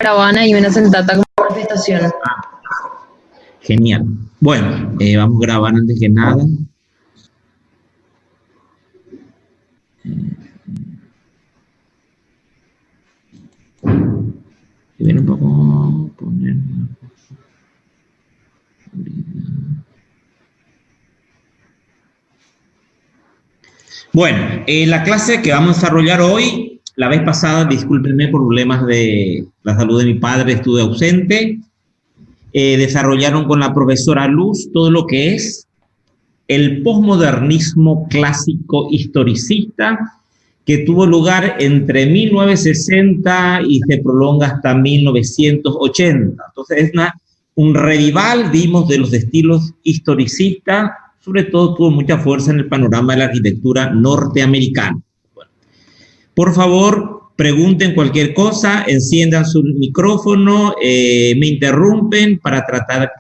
caravana y una sentata como manifestación. Genial. Bueno, vamos a grabar antes que nada. Viene un poco poner una cosa. Bueno, la clase que vamos a desarrollar hoy, la vez pasada, discúlpenme por problemas de la salud de mi padre, estuve ausente. Desarrollaron con la profesora Luz todo lo que es el posmodernismo clásico historicista que tuvo lugar entre 1960 y se prolonga hasta 1980. Entonces es un revival, vimos, de los estilos historicistas, sobre todo tuvo mucha fuerza en el panorama de la arquitectura norteamericana. Bueno, por favor, pregunten cualquier cosa, enciendan su micrófono, me interrumpen para tratar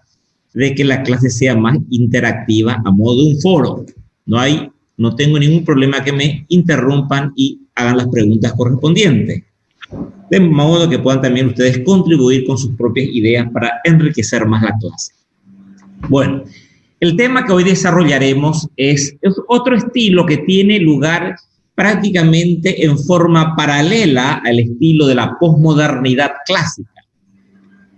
de que la clase sea más interactiva a modo de un foro. No tengo ningún problema que me interrumpan y hagan las preguntas correspondientes. De modo que puedan también ustedes contribuir con sus propias ideas para enriquecer más la clase. Bueno, el tema que hoy desarrollaremos es otro estilo que tiene lugar prácticamente en forma paralela al estilo de la posmodernidad clásica.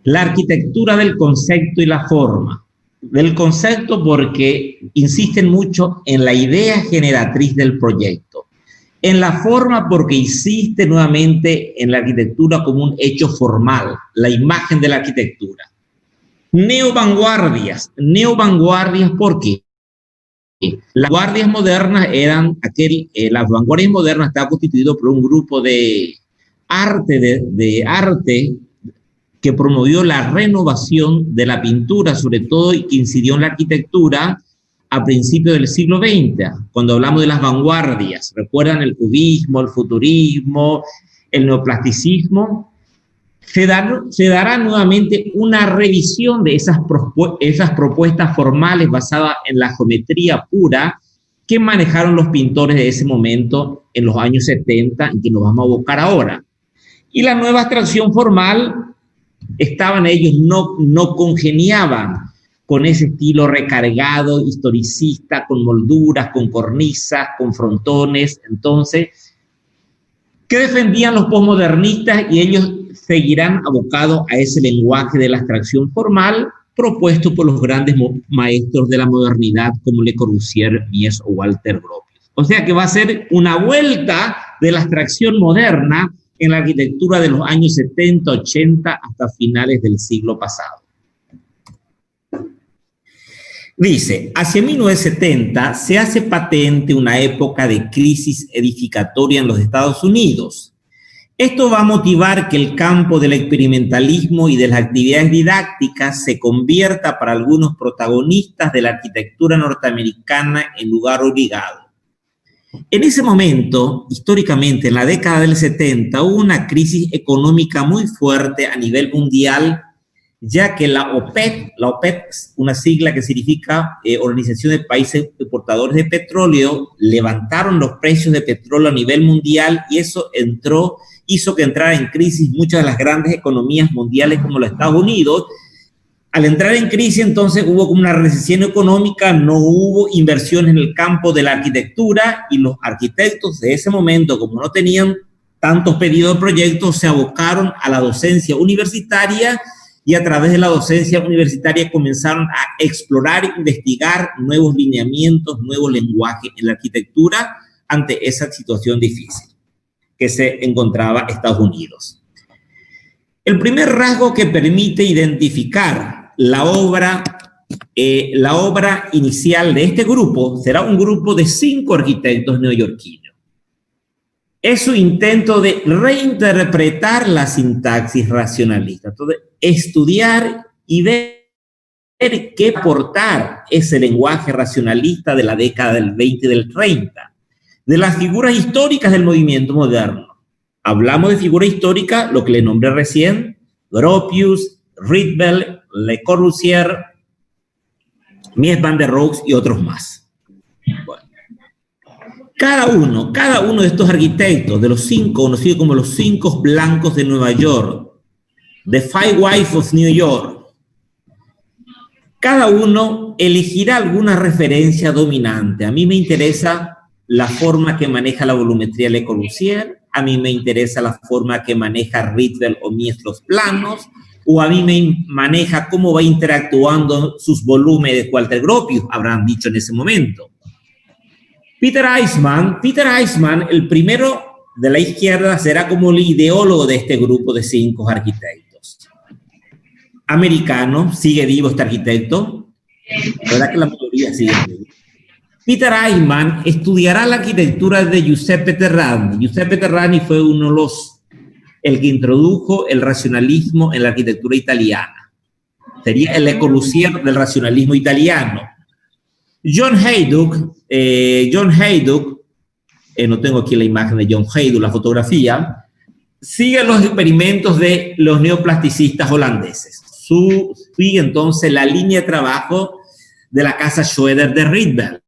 La arquitectura del concepto y la forma. Del concepto porque insisten mucho en la idea generatriz del proyecto. En la forma porque insiste nuevamente en la arquitectura como un hecho formal, la imagen de la arquitectura. Neovanguardias. Neovanguardias, ¿por qué? Las vanguardias modernas las vanguardias modernas estaban constituidas por un grupo de arte que promovió la renovación de la pintura, sobre todo, y que incidió en la arquitectura a principios del siglo XX, cuando hablamos de las vanguardias. ¿Recuerdan el cubismo, el futurismo, el neoplasticismo? Se dará nuevamente una revisión de esas propuestas formales basadas en la geometría pura que manejaron los pintores de ese momento en los años 70, en que nos vamos a abocar ahora. Y la nueva abstracción formal, ellos no congeniaban con ese estilo recargado, historicista, con molduras, con cornisas, con frontones. Entonces, ¿qué defendían los posmodernistas? Y ellos seguirán abocados a ese lenguaje de la abstracción formal propuesto por los grandes maestros de la modernidad como Le Corbusier, Mies o Walter Gropius. O sea que va a ser una vuelta de la abstracción moderna en la arquitectura de los años 70, 80 hasta finales del siglo pasado. Dice, hacia 1970 se hace patente una época de crisis edificatoria en los Estados Unidos. Esto va a motivar que el campo del experimentalismo y de las actividades didácticas se convierta para algunos protagonistas de la arquitectura norteamericana en lugar obligado. En ese momento, históricamente, en la década del 70, hubo una crisis económica muy fuerte a nivel mundial, ya que la OPEP, una sigla que significa Organización de Países Exportadores de Petróleo, levantaron los precios de petróleo a nivel mundial y eso hizo que entrara en crisis muchas de las grandes economías mundiales como los Estados Unidos. Al entrar en crisis, entonces, hubo como una recesión económica, no hubo inversión en el campo de la arquitectura y los arquitectos de ese momento, como no tenían tantos pedidos de proyectos, se abocaron a la docencia universitaria y a través de la docencia universitaria comenzaron a explorar e investigar nuevos lineamientos, nuevos lenguajes en la arquitectura ante esa situación difícil que se encontraba Estados Unidos. El primer rasgo que permite identificar la obra inicial de este grupo será un grupo de 5 arquitectos neoyorquinos. Es su intento de reinterpretar la sintaxis racionalista, entonces, estudiar y ver qué aportar ese lenguaje racionalista de la década del 20 y del 30, de las figuras históricas del movimiento moderno. Hablamos de figura histórica, lo que le nombré recién, Gropius, Rietveld, Le Corbusier, Mies van der Rohe y otros más. Bueno. Cada uno de estos arquitectos, de los 5, conocidos como los 5 blancos de Nueva York, The Five Wives of New York. Cada uno elegirá alguna referencia dominante. A mí me interesa la forma que maneja la volumetría Le Corbusier, a mí me interesa la forma que maneja Rietveld o Mies los planos, o a mí me maneja cómo va interactuando sus volúmenes de Walter Gropius, habrán dicho en ese momento. Peter Eismann, el primero de la izquierda, será como el ideólogo de este grupo de 5 arquitectos. Americano, sigue vivo este arquitecto, la verdad que la mayoría sigue vivo. Peter Eismann estudiará la arquitectura de Giuseppe Terragni. Giuseppe Terragni fue el que introdujo el racionalismo en la arquitectura italiana. Sería el Le Corbusier del racionalismo italiano. John Hayduk, no tengo aquí la imagen de John Hayduk, la fotografía, sigue los experimentos de los neoplasticistas holandeses. Sigue entonces la línea de trabajo de la casa Schroeder de Rietveld.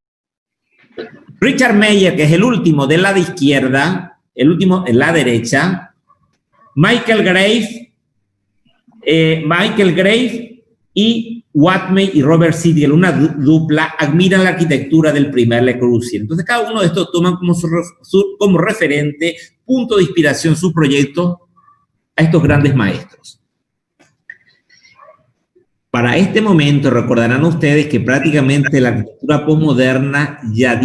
Richard Meyer, que es el último de la de izquierda, el último en la derecha, Michael Graves y Watmey y Robert Siegel, una dupla, admiran la arquitectura del primer Le Corbusier. Entonces, cada uno de estos toman como referente, punto de inspiración, su proyecto a estos grandes maestros. Para este momento, recordarán ustedes que prácticamente la arquitectura posmoderna ya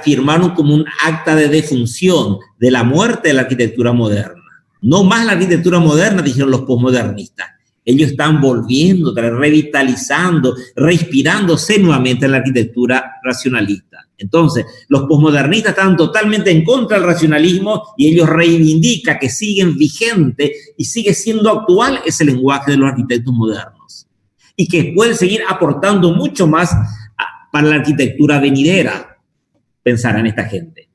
firmaron como un acta de defunción de la muerte de la arquitectura moderna. No más la arquitectura moderna, dijeron los posmodernistas. Ellos están volviendo, revitalizando, reinspirándose nuevamente en la arquitectura racionalista. Entonces, los posmodernistas están totalmente en contra del racionalismo y ellos reivindican que siguen vigentes y sigue siendo actual ese lenguaje de los arquitectos modernos. Y que pueden seguir aportando mucho más para la arquitectura venidera, pensarán esta gente.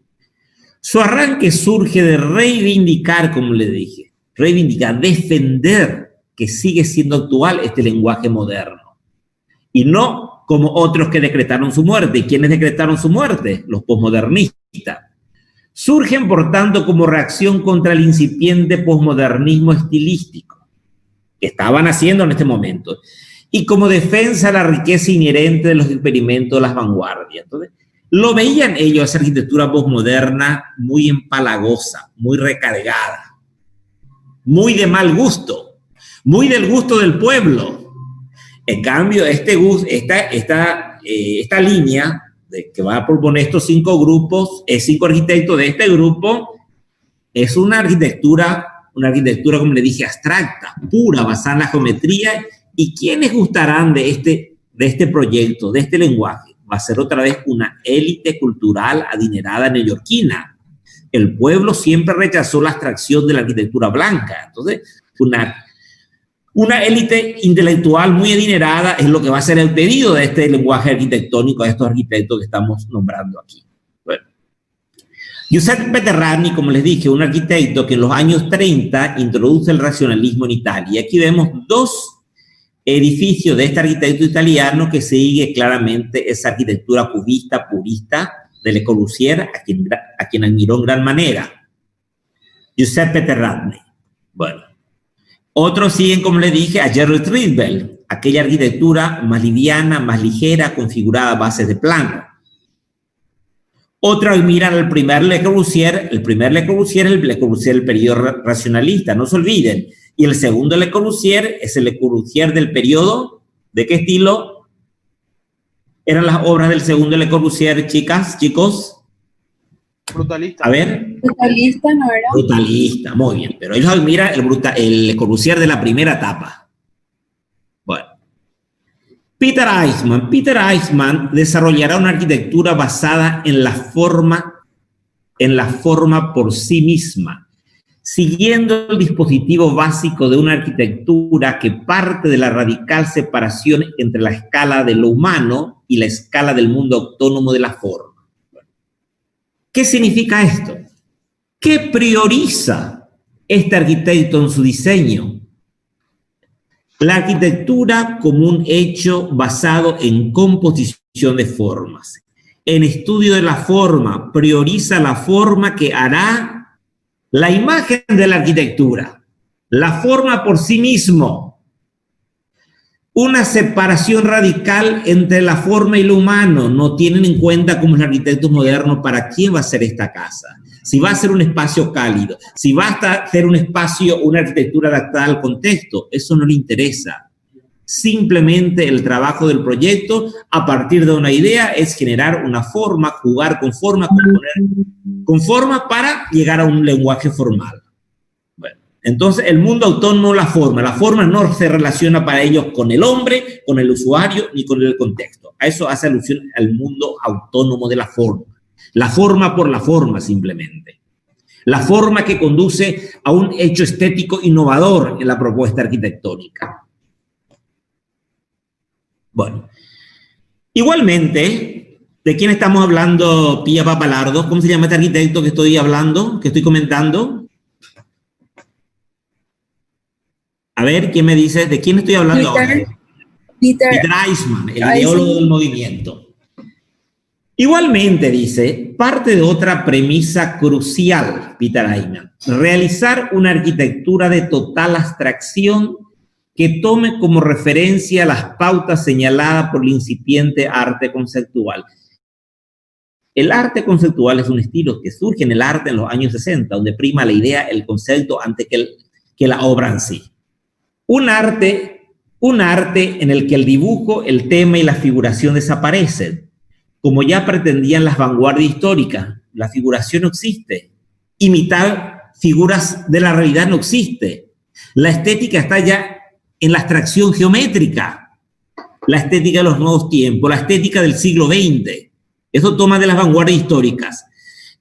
Su arranque surge de reivindicar, como les dije, defender que sigue siendo actual este lenguaje moderno. Y no como otros que decretaron su muerte. ¿Y quiénes decretaron su muerte? Los posmodernistas. Surgen, por tanto, como reacción contra el incipiente posmodernismo estilístico que estaban haciendo en este momento y como defensa de la riqueza inherente de los experimentos de las vanguardias. Entonces, lo veían ellos, esa arquitectura posmoderna, muy empalagosa, muy recargada, muy de mal gusto, muy del gusto del pueblo. En cambio, esta línea que va a proponer estos 5 grupos, 5 arquitectos de este grupo, es una arquitectura, como le dije, abstracta, pura, basada en la geometría. ¿Y quiénes gustarán de este proyecto, de este lenguaje? Va a ser otra vez una élite cultural adinerada neoyorquina. El pueblo siempre rechazó la abstracción de la arquitectura blanca. Entonces, una élite intelectual muy adinerada es lo que va a ser el pedido de este lenguaje arquitectónico a estos arquitectos que estamos nombrando aquí. Bueno, Giuseppe Terragni, como les dije, un arquitecto que en los años 30 introduce el racionalismo en Italia. Aquí vemos 2 edificios de este arquitecto italiano que sigue claramente esa arquitectura cubista, purista de Le Corbusier, a quien admiró en gran manera. Giuseppe Terragni. Bueno. Otros siguen, como les dije, a Jerry Rietveld, aquella arquitectura más liviana, más ligera, configurada a base de plano. Otros miran al primer Le Corbusier, el Le Corbusier del periodo racionalista, no se olviden. Y el segundo Le Corbusier es el Le Corbusier del periodo, ¿de qué estilo eran las obras del segundo Le Corbusier, chicos? Brutalista. A ver. Brutalista, ¿no era? Brutalista, muy bien. Pero ellos admiran el Le Corbusier de la primera etapa. Bueno. Peter Eismann desarrollará una arquitectura basada en la forma por sí misma, siguiendo el dispositivo básico de una arquitectura que parte de la radical separación entre la escala de lo humano y la escala del mundo autónomo de la forma. ¿Qué significa esto? ¿Qué prioriza este arquitecto en su diseño? La arquitectura como un hecho basado en composición de formas. En estudio de la forma, prioriza la forma que hará la imagen de la arquitectura. La forma por sí mismo. Una separación radical entre la forma y lo humano. No tienen en cuenta como los arquitectos modernos para quién va a ser esta casa. Si va a ser un espacio cálido, si va a ser un espacio, una arquitectura adaptada al contexto, eso no le interesa. Simplemente el trabajo del proyecto a partir de una idea es generar una forma, jugar con forma, componer con forma para llegar a un lenguaje formal. Bueno, entonces el mundo autónomo, la forma no se relaciona para ellos con el hombre, con el usuario ni con el contexto. A eso hace alusión al mundo autónomo de la forma por la forma simplemente. La forma que conduce a un hecho estético innovador en la propuesta arquitectónica. Bueno, igualmente, ¿de quién estamos hablando, Pía Papalardo? ¿Cómo se llama este arquitecto que estoy hablando, que estoy comentando? A ver, ¿quién me dice? ¿De quién estoy hablando ahora? Peter Eichmann, el ideólogo del movimiento. Igualmente, dice, parte de otra premisa crucial, Peter Eichmann, realizar una arquitectura de total abstracción que tome como referencia las pautas señaladas por el incipiente arte conceptual. El arte conceptual es un estilo que surge en el arte en los años 60, donde prima la idea, el concepto, antes que la obra en sí. Un arte en el que el dibujo, el tema y la figuración desaparecen. Como ya pretendían las vanguardias históricas, la figuración no existe. Imitar figuras de la realidad no existe. La estética está ya en la abstracción geométrica, la estética de los nuevos tiempos, la estética del siglo XX. Eso toma de las vanguardias históricas.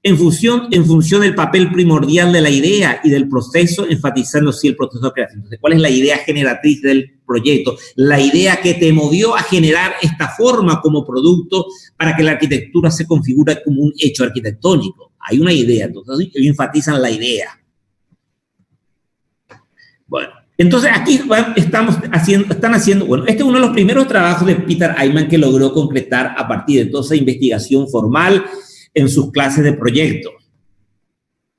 En función del papel primordial de la idea y del proceso, enfatizando sí el proceso de creación. Entonces, ¿cuál es la idea generatriz del proyecto? La idea que te movió a generar esta forma como producto para que la arquitectura se configure como un hecho arquitectónico. Hay una idea, entonces ellos enfatizan la idea. Bueno. Entonces, aquí están haciendo, bueno, este es uno de los primeros trabajos de Peter Eichmann que logró concretar a partir de toda esa investigación formal en sus clases de proyecto.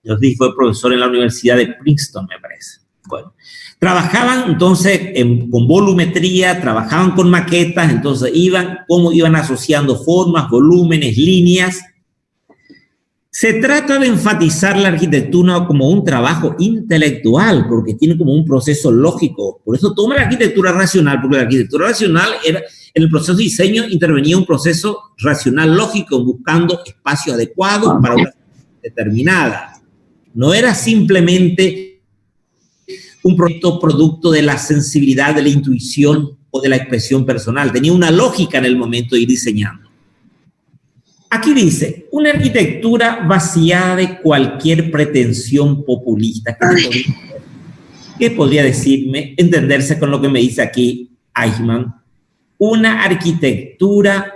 Yo sí fue profesor en la Universidad de Princeton, me parece. Bueno, trabajaban entonces con volumetría, trabajaban con maquetas, entonces cómo iban asociando formas, volúmenes, líneas. Se trata de enfatizar la arquitectura como un trabajo intelectual, porque tiene como un proceso lógico. Por eso toma la arquitectura racional, porque la arquitectura racional era, en el proceso de diseño intervenía un proceso racional lógico, buscando espacio adecuado para una determinada. No era simplemente un proyecto producto de la sensibilidad, de la intuición o de la expresión personal. Tenía una lógica en el momento de ir diseñando. Aquí dice, una arquitectura vaciada de cualquier pretensión populista. ¿Qué podría decirme, entenderse con lo que me dice aquí Eichmann? Una arquitectura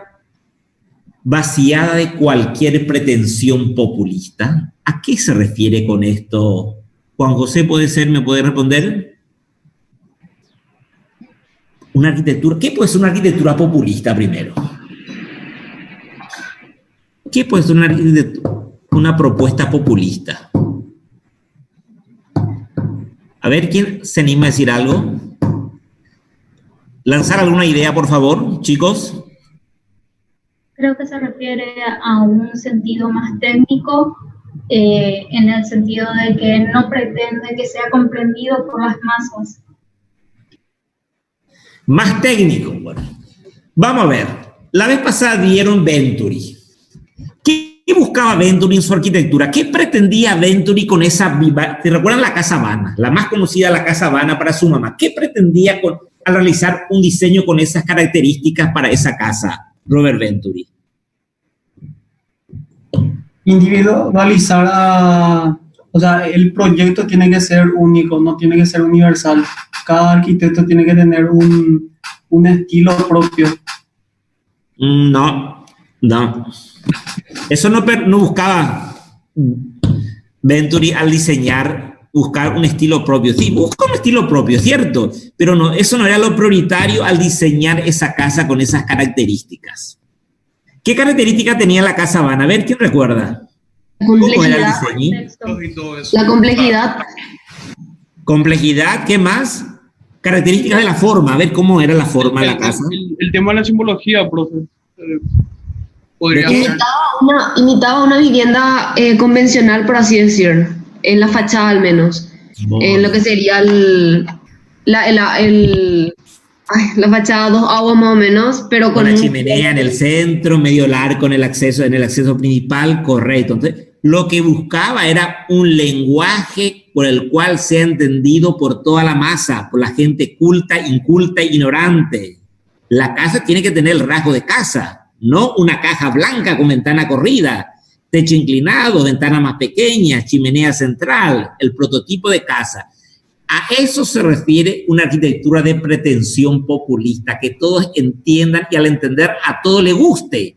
vaciada de cualquier pretensión populista. ¿A qué se refiere con esto? Juan José, ¿me puede responder? Una arquitectura, ¿qué puede ser una arquitectura populista primero? ¿Qué puede ser una propuesta populista? A ver, ¿quién se anima a decir algo? ¿Lanzar alguna idea, por favor, chicos? Creo que se refiere a un sentido más técnico, en el sentido de que no pretende que sea comprendido por las masas. Más técnico, bueno. Vamos a ver. La vez pasada dieron Venturi. ¿Qué buscaba Venturi en su arquitectura? ¿Qué pretendía Venturi con esa viva? ¿Te recuerdan la Casa Habana? La más conocida, la Casa Habana para su mamá. ¿Qué pretendía al realizar un diseño con esas características para esa casa, Robert Venturi? Individualizar o sea, el proyecto tiene que ser único, no tiene que ser universal. Cada arquitecto tiene que tener un estilo propio. No. Eso no buscaba Venturi al diseñar, buscar un estilo propio. Sí, busca un estilo propio, ¿cierto? Pero no, eso no era lo prioritario al diseñar esa casa con esas características. ¿Qué características tenía la Casa Habana? A ver, ¿quién recuerda? La complejidad. La complejidad. Complejidad, ¿qué más? Características de la forma, a ver cómo era la forma de la casa. El tema de la simbología, profe. Podría ¿De qué? ser. Imitaba una vivienda convencional, por así decir, en la fachada al menos. En lo que sería la fachada dos aguas más o menos, pero Con con la chimenea en el centro, medio largo en el acceso principal, correcto. Entonces, lo que buscaba era un lenguaje por el cual sea entendido por toda la masa, por la gente culta, inculta, ignorante. La casa tiene que tener el rasgo de casa, no una caja blanca con ventana corrida, techo inclinado, ventana más pequeña, chimenea central, el prototipo de casa. A eso se refiere una arquitectura de pretensión populista, que todos entiendan y al entender a todos les guste.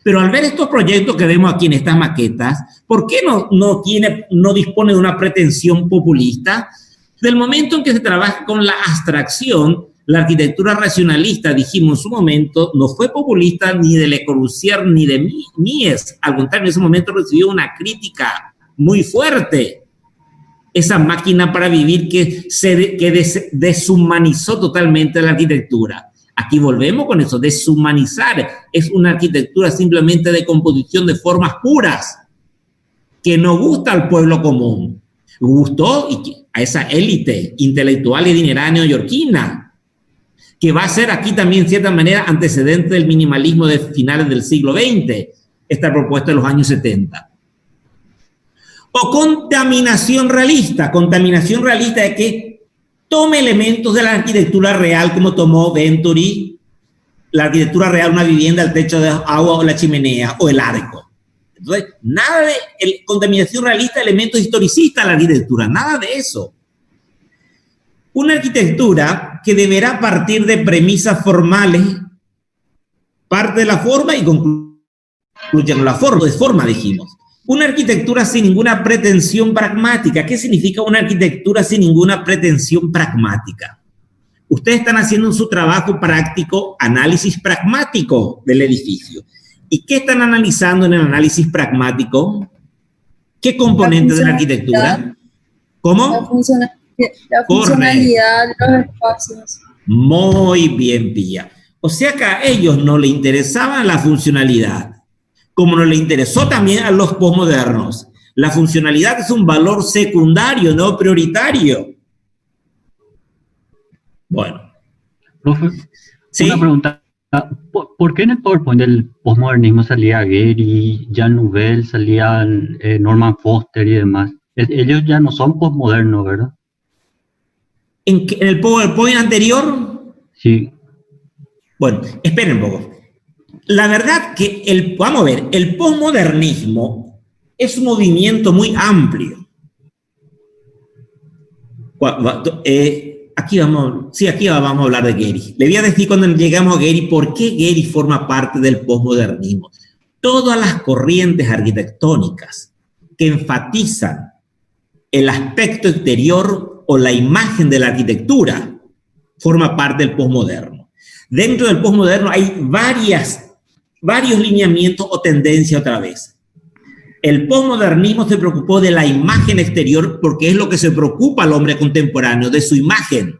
Pero al ver estos proyectos que vemos aquí en estas maquetas, ¿por qué no dispone de una pretensión populista? Del momento en que se trabaja con la abstracción, la arquitectura racionalista, dijimos en su momento, no fue populista ni de Le Corbusier ni de Mies. Al contrario, en ese momento recibió una crítica muy fuerte. Esa máquina para vivir que deshumanizó totalmente la arquitectura. Aquí volvemos con eso, deshumanizar. Es una arquitectura simplemente de composición de formas puras, que no gusta al pueblo común. Gustó a esa élite intelectual y dineraria neoyorquina, que va a ser aquí también, en cierta manera, antecedente del minimalismo de finales del siglo XX, esta propuesta de los años 70. O contaminación realista. Contaminación realista es que tome elementos de la arquitectura real, como tomó Venturi, la arquitectura real, una vivienda, el techo de agua o la chimenea o el arco. Entonces, nada de contaminación realista, elementos historicistas de la arquitectura, nada de eso. Una arquitectura que deberá partir de premisas formales, parte de la forma y concluye con la forma, dijimos. Una arquitectura sin ninguna pretensión pragmática. ¿Qué significa una arquitectura sin ninguna pretensión pragmática? Ustedes están haciendo su trabajo práctico, análisis pragmático del edificio. ¿Y qué están analizando en el análisis pragmático? ¿Qué componentes de la arquitectura? ¿Cómo? La funcionalidad de los espacios. Muy bien, Pía. O sea que a ellos no les interesaba la funcionalidad, como no le interesó también a los posmodernos. La funcionalidad es un valor secundario, no prioritario. Bueno. Profe, ¿sí? Una pregunta. ¿Por qué en el PowerPoint del posmodernismo salía Gehry, Jean Nouvel, salían Norman Foster y demás? Ellos ya no son posmodernos, ¿verdad? ¿En el PowerPoint anterior? Sí. Bueno, esperen un poco. La verdad que vamos a ver, el posmodernismo es un movimiento muy amplio. Aquí vamos a hablar de Gehry. Le voy a decir cuando llegamos a Gehry por qué Gehry forma parte del posmodernismo. Todas las corrientes arquitectónicas que enfatizan el aspecto exterior o la imagen de la arquitectura forma parte del posmoderno. Dentro del posmoderno hay varios lineamientos o tendencias otra vez. El posmodernismo se preocupó de la imagen exterior porque es lo que se preocupa al hombre contemporáneo, de su imagen,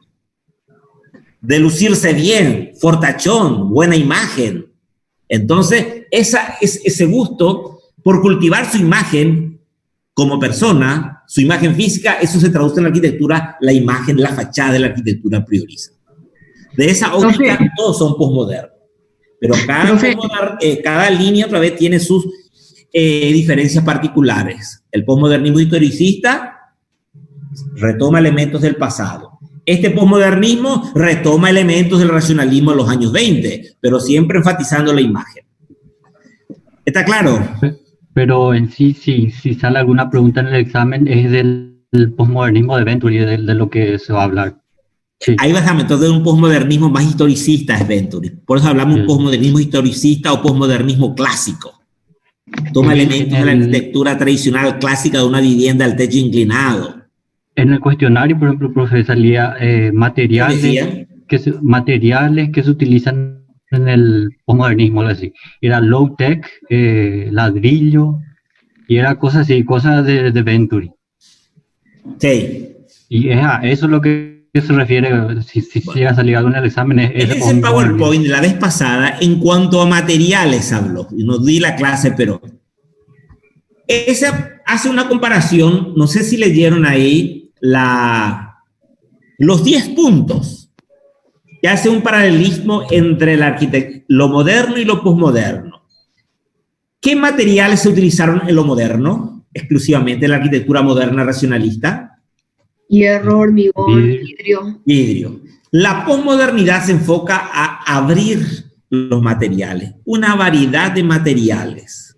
de lucirse bien, fortachón, buena imagen. Entonces, ese gusto por cultivar su imagen como persona, su imagen física, eso se traduce en la arquitectura, la imagen, la fachada de la arquitectura prioriza. De esa óptica, todos son posmodernos. Pero cada línea otra vez tiene sus diferencias particulares. El posmodernismo historicista retoma elementos del pasado. Este posmodernismo retoma elementos del racionalismo de los años 20, pero siempre enfatizando la imagen. ¿Está claro? Pero en sí, si sale alguna pregunta en el examen, es del posmodernismo de Venturi, de lo que se va a hablar. Sí. Ahí vas a meter de un posmodernismo más historicista, es Venturi. Por eso hablamos de un posmodernismo historicista o posmodernismo clásico. Toma elementos de la arquitectura tradicional clásica de una vivienda al techo inclinado. En el cuestionario, por ejemplo, profe, salía materiales que se utilizan en el posmodernismo, algo así. Era low tech, ladrillo, y era cosas así, cosas de Venturi. Sí. Y es a eso lo que se refiere, si llega a salir algo en el examen. En ese PowerPoint, la vez pasada, en cuanto a materiales habló, y no di la clase, pero esa hace una comparación, no sé si leyeron ahí los 10 puntos, que hace un paralelismo entre lo moderno y lo posmoderno. ¿Qué materiales se utilizaron en lo moderno, exclusivamente en la arquitectura moderna racionalista? Hierro, hormigón, vidrio. La posmodernidad se enfoca a abrir los materiales, una variedad de materiales.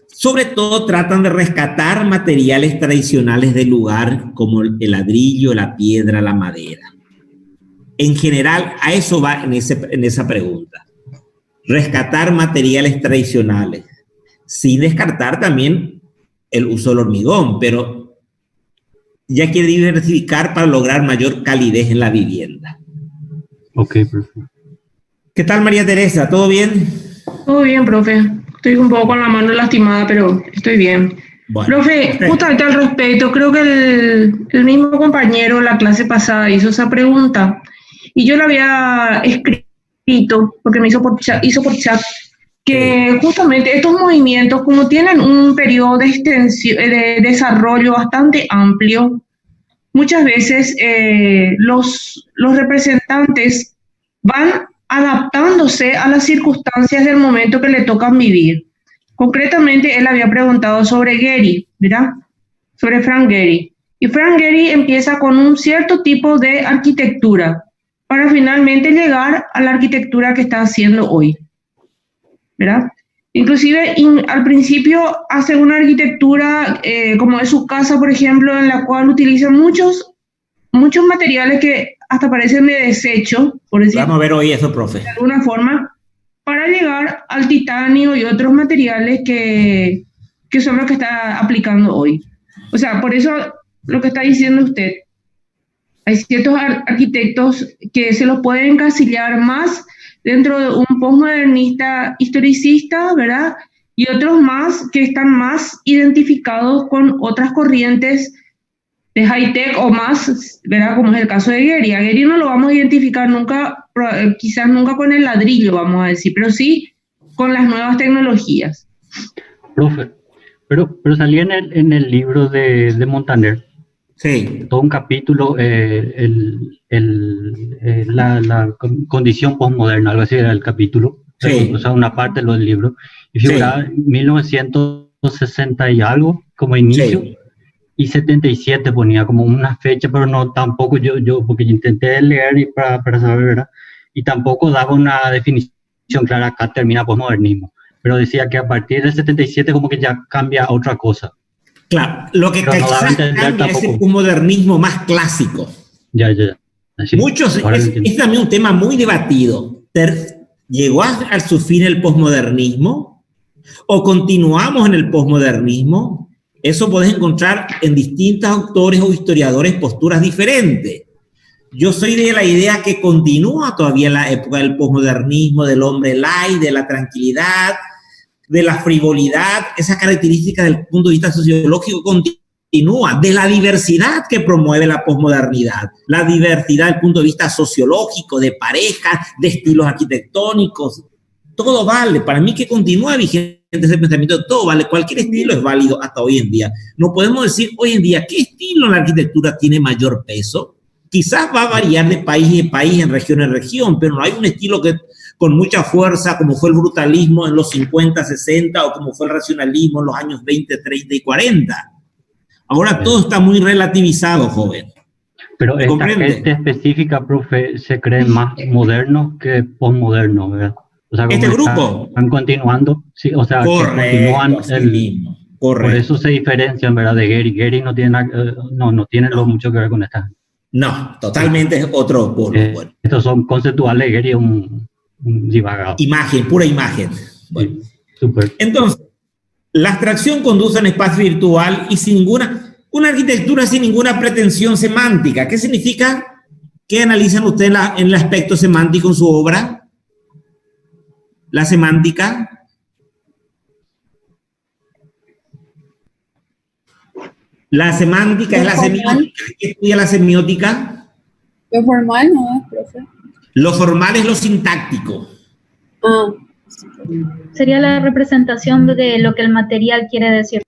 Sobre todo tratan de rescatar materiales tradicionales del lugar, como el ladrillo, la piedra, la madera. En general, a eso va en esa pregunta. Rescatar materiales tradicionales, sin descartar también el uso del hormigón, pero ya quiere diversificar para lograr mayor calidez en la vivienda. Ok, perfecto. ¿Qué tal, María Teresa? ¿Todo bien? Todo bien, profe. Estoy un poco con la mano lastimada, pero estoy bien. Bueno, profe, justamente al respecto, creo que el mismo compañero la clase pasada hizo esa pregunta y yo la había escrito, porque me hizo por chat, que justamente estos movimientos, como tienen un periodo de extensión, de desarrollo bastante amplio, muchas veces los representantes van adaptándose a las circunstancias del momento que le tocan vivir. Concretamente, él había preguntado sobre Gehry, ¿verdad? Sobre Frank Gehry. Y Frank Gehry empieza con un cierto tipo de arquitectura para finalmente llegar a la arquitectura que está haciendo hoy, ¿verdad? Inclusive al principio hace una arquitectura como es su casa, por ejemplo, en la cual utiliza muchos materiales que hasta parecen de desecho, por decirlo. Vamos a ver hoy eso, profe. De alguna forma, para llegar al titanio y otros materiales que son los que está aplicando hoy. O sea, por eso lo que está diciendo usted, hay ciertos arquitectos que se los pueden encasillar más dentro de un postmodernista historicista, ¿verdad? Y otros más que están más identificados con otras corrientes de high-tech o más, ¿verdad? Como es el caso de Gehry. A Gehry no lo vamos a identificar nunca, quizás nunca con el ladrillo, vamos a decir, pero sí con las nuevas tecnologías. Profe, pero salía en el libro de Montaner, sí, todo un capítulo, la condición postmoderna, algo así era el capítulo, sí. O sea, una parte de lo del libro, y figuraba 1960 y algo como inicio, Sí. y 77 ponía como una fecha, pero no tampoco yo porque intenté leer y para saber, ¿verdad? Y tampoco daba una definición clara, acá termina postmodernismo, pero decía que a partir del 77 como que ya cambia a otra cosa. Claro, lo que Pero no daba a entender cambia es tampoco. un modernismo más clásico. Ya. Sí, Es también un tema muy debatido. ¿Llegó a su fin el posmodernismo? ¿O continuamos en el posmodernismo? Eso podés encontrar en distintos autores o historiadores posturas diferentes. Yo soy de la idea que continúa todavía la época del posmodernismo, del hombre light, de la tranquilidad, de la frivolidad. Esa característica del punto de vista sociológico continúa, de la diversidad que promueve la posmodernidad, la diversidad del punto de vista sociológico, de parejas, de estilos arquitectónicos. Todo vale, para mí que continúa vigente ese pensamiento, todo vale, cualquier estilo es válido hasta hoy en día. No podemos decir hoy en día qué estilo en la arquitectura tiene mayor peso. Quizás va a variar de país en país, en región, pero no hay un estilo que con mucha fuerza, como fue el brutalismo en los 50, 60, o como fue el racionalismo en los años 20, 30 y 40. Ahora todo está muy relativizado, joven. Pero esta gente específica, profe, se cree más moderno que posmoderno, ¿verdad? O sea, este grupo están continuando, sí, o sea, correcto, que continúan mismo, por eso se diferencian, ¿verdad? De Gehry. Gehry no tiene lo mucho que ver con esta. No, totalmente es otro polo. Bueno. Estos son conceptuales, Gehry es un divagado. Imagen, pura imagen. Bueno. Sí, super. Entonces, la abstracción conduce a un espacio virtual y sin una arquitectura sin ninguna pretensión semántica. ¿Qué significa? ¿Qué analizan ustedes en el aspecto semántico en su obra? La semántica. La semántica es la semiótica. ¿Qué estudia la semiótica? Lo formal no es, profe. Lo formal es lo sintáctico. Ah. Sería la representación de lo que el material quiere decir.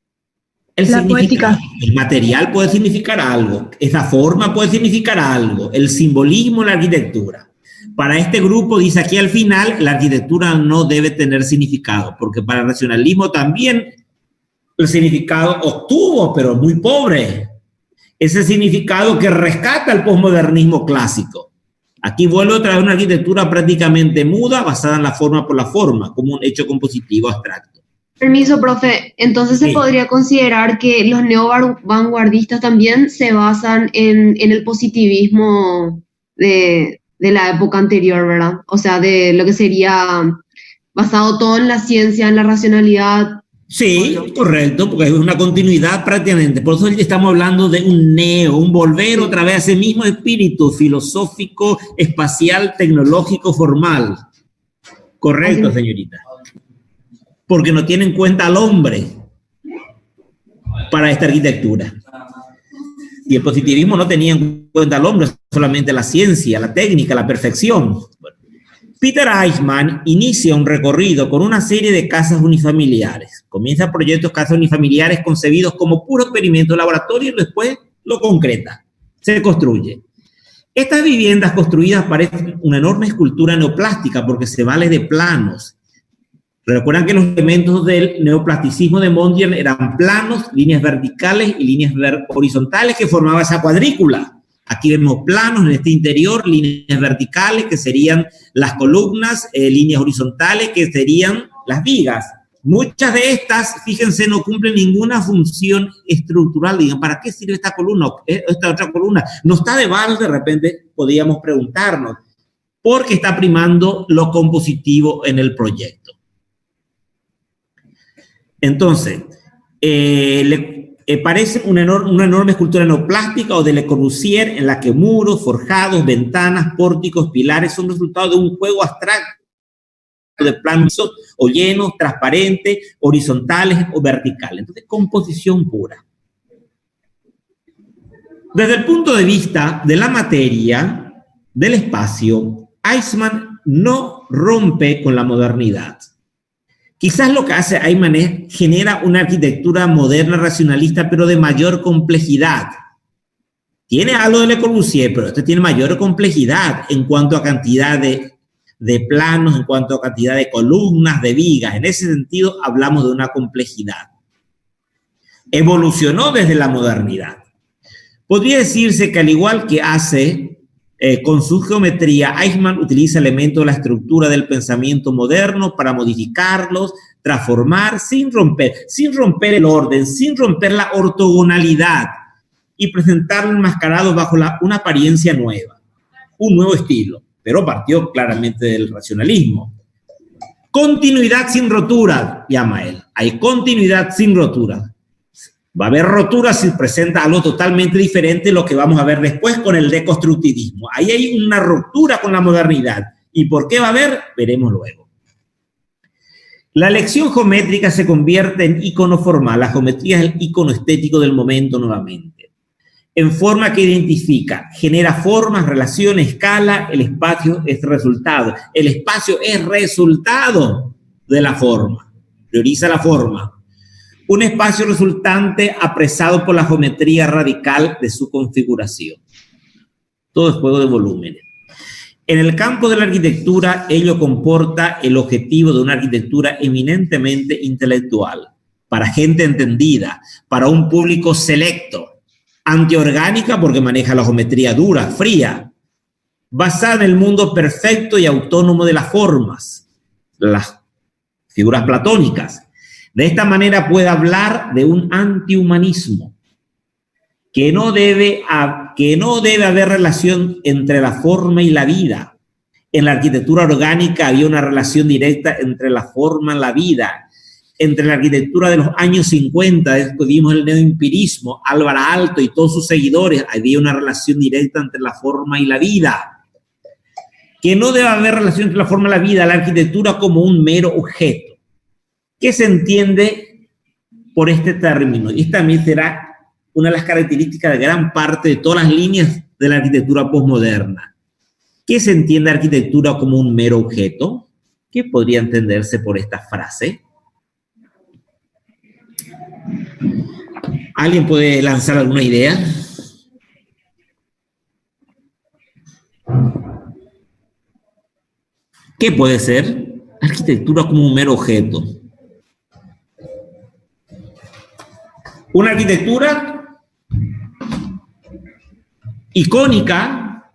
La poética. El material puede significar algo, esa forma puede significar algo, el simbolismo, la arquitectura. Para este grupo, dice aquí al final, la arquitectura no debe tener significado, porque para el racionalismo también el significado obtuvo, pero muy pobre. Ese significado que rescata el posmodernismo clásico. Aquí vuelve otra vez una arquitectura prácticamente muda, basada en la forma por la forma, como un hecho compositivo abstracto. Permiso, profe. Entonces se podría considerar que los neovanguardistas también se basan en el positivismo de la época anterior, ¿verdad? O sea, de lo que sería basado todo en la ciencia, en la racionalidad. Sí, correcto, porque es una continuidad prácticamente. Por eso estamos hablando de un volver otra vez a ese mismo espíritu filosófico, espacial, tecnológico, formal. Correcto, señorita. Porque no tiene en cuenta al hombre para esta arquitectura. Y el positivismo no tenía en cuenta al hombre, solamente la ciencia, la técnica, la perfección. Bueno, Peter Eichmann inicia un recorrido con una serie de casas unifamiliares. Comienza proyectos de casas unifamiliares concebidos como puro experimento de laboratorio y después lo concreta, se construye. Estas viviendas construidas parecen una enorme escultura neoplástica porque se vale de planos. Recuerdan que los elementos del neoplasticismo de Mondrian eran planos, líneas verticales y líneas horizontales que formaban esa cuadrícula. Aquí vemos planos en este interior, líneas verticales que serían las columnas, líneas horizontales que serían las vigas. Muchas de estas, fíjense, no cumplen ninguna función estructural. Digan, ¿para qué sirve esta columna? Esta otra columna no está de balde, de repente podríamos preguntarnos, porque está primando lo compositivo en el proyecto. Entonces, parece una enorme escultura neoplástica o de Le Corbusier en la que muros, forjados, ventanas, pórticos, pilares son resultado de un juego abstracto de planos o llenos, transparentes, horizontales o verticales. Entonces, composición pura. Desde el punto de vista de la materia, del espacio, Eichmann no rompe con la modernidad. Quizás lo que hace Eichmann es genera una arquitectura moderna, racionalista, pero de mayor complejidad. Tiene algo de Le Corbusier, pero este tiene mayor complejidad en cuanto a cantidad de planos, en cuanto a cantidad de columnas, de vigas. En ese sentido, hablamos de una complejidad. Evolucionó desde la modernidad. Podría decirse que al igual que hace con su geometría, Eichmann utiliza elementos de la estructura del pensamiento moderno para modificarlos, transformar, sin romper el orden, sin romper la ortogonalidad y presentarlo enmascarado bajo una apariencia nueva, un nuevo estilo, pero partió claramente del racionalismo. Continuidad sin rotura, llama él. Hay continuidad sin rotura. Va a haber rotura si presenta algo totalmente diferente de lo que vamos a ver después con el deconstructivismo. Ahí hay una ruptura con la modernidad. ¿Y por qué va a haber? Veremos luego. La elección geométrica se convierte en ícono formal. La geometría es el ícono estético del momento nuevamente. En forma que identifica, genera formas, relaciones, escala, el espacio es resultado. El espacio es resultado de la forma. Prioriza la forma. Un espacio resultante apresado por la geometría radical de su configuración. Todo es juego de volúmenes. En el campo de la arquitectura, ello comporta el objetivo de una arquitectura eminentemente intelectual, para gente entendida, para un público selecto, antiorgánica porque maneja la geometría dura, fría, basada en el mundo perfecto y autónomo de las formas, las figuras platónicas. De esta manera puede hablar de un antihumanismo, que no debe haber relación entre la forma y la vida. En la arquitectura orgánica había una relación directa entre la forma y la vida. Entre la arquitectura de los años 50, después vimos el neoempirismo, Álvaro Aalto y todos sus seguidores, había una relación directa entre la forma y la vida. Que no debe haber relación entre la forma y la vida, la arquitectura como un mero objeto. ¿Qué se entiende por este término? Y también será una de las características de gran parte de todas las líneas de la arquitectura posmoderna. ¿Qué se entiende arquitectura como un mero objeto? ¿Qué podría entenderse por esta frase? ¿Alguien puede lanzar alguna idea? ¿Qué puede ser? Arquitectura como un mero objeto. Una arquitectura icónica,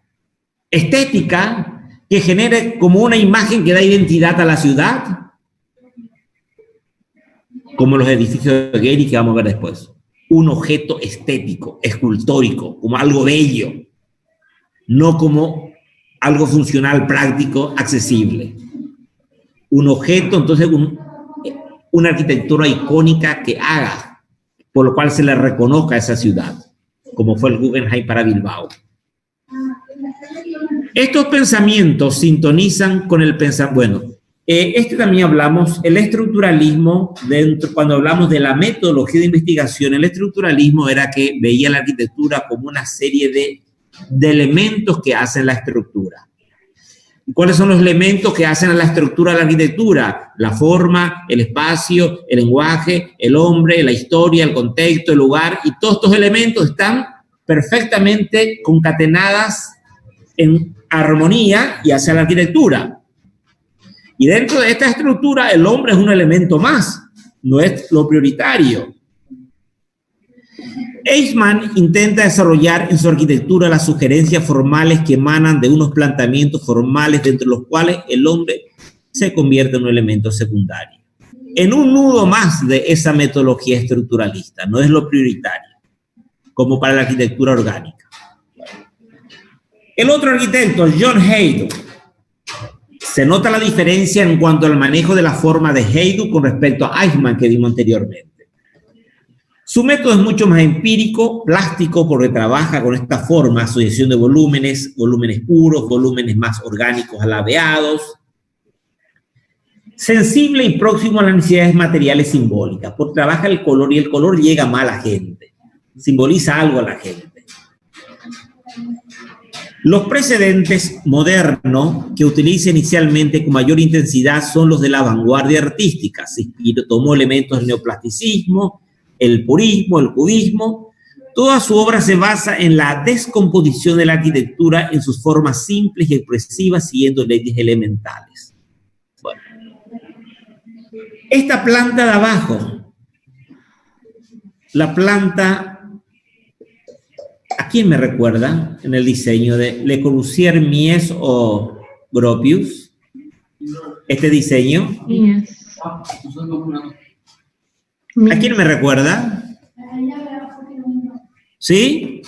estética, que genere como una imagen que da identidad a la ciudad, como los edificios de Getty que vamos a ver después. Un objeto estético, escultórico, como algo bello, no como algo funcional, práctico, accesible. Un objeto, entonces, una arquitectura icónica que haga, por lo cual se le reconozca a esa ciudad, como fue el Guggenheim para Bilbao. Estos pensamientos sintonizan con el pensamiento, bueno, también hablamos, el estructuralismo, cuando hablamos de la metodología de investigación, el estructuralismo era que veía la arquitectura como una serie de elementos que hacen la estructura. ¿Cuáles son los elementos que hacen a la estructura de la arquitectura? La forma, el espacio, el lenguaje, el hombre, la historia, el contexto, el lugar, y todos estos elementos están perfectamente concatenadas en armonía y hacia la arquitectura. Y dentro de esta estructura, el hombre es un elemento más, no es lo prioritario. Eichmann intenta desarrollar en su arquitectura las sugerencias formales que emanan de unos planteamientos formales dentro de los cuales el hombre se convierte en un elemento secundario. En un nudo más de esa metodología estructuralista, no es lo prioritario, como para la arquitectura orgánica. El otro arquitecto, John Hayduk, se nota la diferencia en cuanto al manejo de la forma de Hayduk con respecto a Eichmann que vimos anteriormente. Su método es mucho más empírico, plástico, porque trabaja con esta forma, asociación de volúmenes, volúmenes puros, volúmenes más orgánicos alabeados, sensible y próximo a las necesidades materiales simbólicas, porque trabaja el color y el color llega más a la gente, simboliza algo a la gente. Los precedentes modernos que utiliza inicialmente con mayor intensidad son los de la vanguardia artística. Tomó elementos del neoplasticismo, el purismo, el cubismo. Toda su obra se basa en la descomposición de la arquitectura en sus formas simples y expresivas siguiendo leyes elementales. Bueno. Esta planta de abajo, la planta, ¿a quién me recuerda en el diseño de Le Corbusier, Mies o Gropius? Este diseño. Yes. ¿A quién me recuerda? ¿Sí?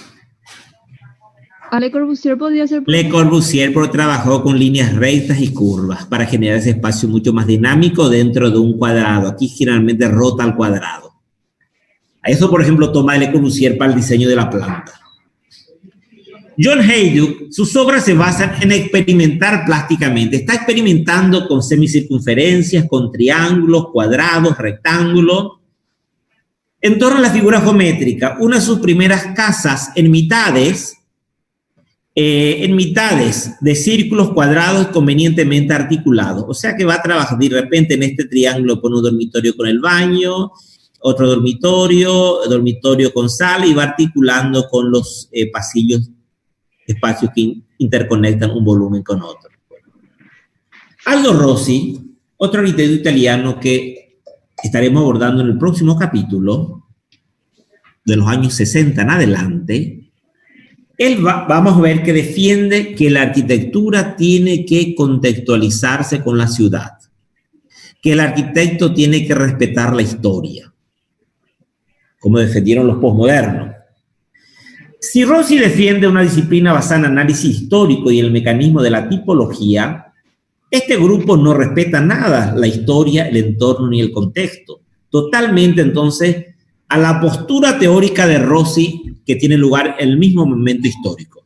A Le Corbusier podría ser... Le Corbusier trabajó con líneas rectas y curvas para generar ese espacio mucho más dinámico dentro de un cuadrado. Aquí generalmente rota al cuadrado. A eso, por ejemplo, toma Le Corbusier para el diseño de la planta. John Hayduk, sus obras se basan en experimentar plásticamente. Está experimentando con semicircunferencias, con triángulos, cuadrados, rectángulos. En torno a la figura geométrica, una de sus primeras casas en mitades de círculos cuadrados convenientemente articulados. O sea que va a trabajar de repente en este triángulo pone un dormitorio con el baño, otro dormitorio con sala y va articulando con los espacios que interconectan un volumen con otro. Aldo Rossi, otro arquitecto italiano que estaremos abordando en el próximo capítulo, de los años 60 en adelante, vamos a ver que defiende que la arquitectura tiene que contextualizarse con la ciudad, que el arquitecto tiene que respetar la historia, como defendieron los posmodernos. Si Rossi defiende una disciplina basada en análisis histórico y el mecanismo de la tipología, este grupo no respeta nada la historia, el entorno ni el contexto. Totalmente, entonces, a la postura teórica de Rossi que tiene lugar en el mismo momento histórico.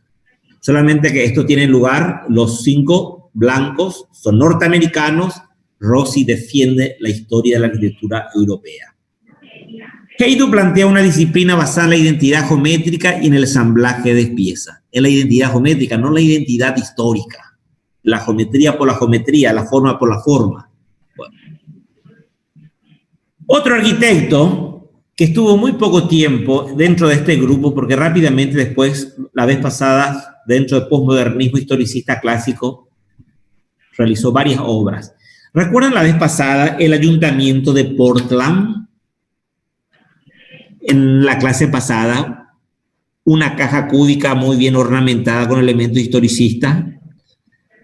Solamente que esto tiene lugar, los 5 blancos son norteamericanos, Rossi defiende la historia de la arquitectura europea. Heidu plantea una disciplina basada en la identidad geométrica y en el ensamblaje de piezas. En la identidad geométrica, no la identidad histórica. La geometría por la geometría, la forma por la forma. Bueno. Otro arquitecto que estuvo muy poco tiempo dentro de este grupo, porque rápidamente después, la vez pasada, dentro del posmodernismo historicista clásico, realizó varias obras. ¿Recuerdan la vez pasada el ayuntamiento de Portland? En la clase pasada, una caja cúbica muy bien ornamentada con elementos historicistas,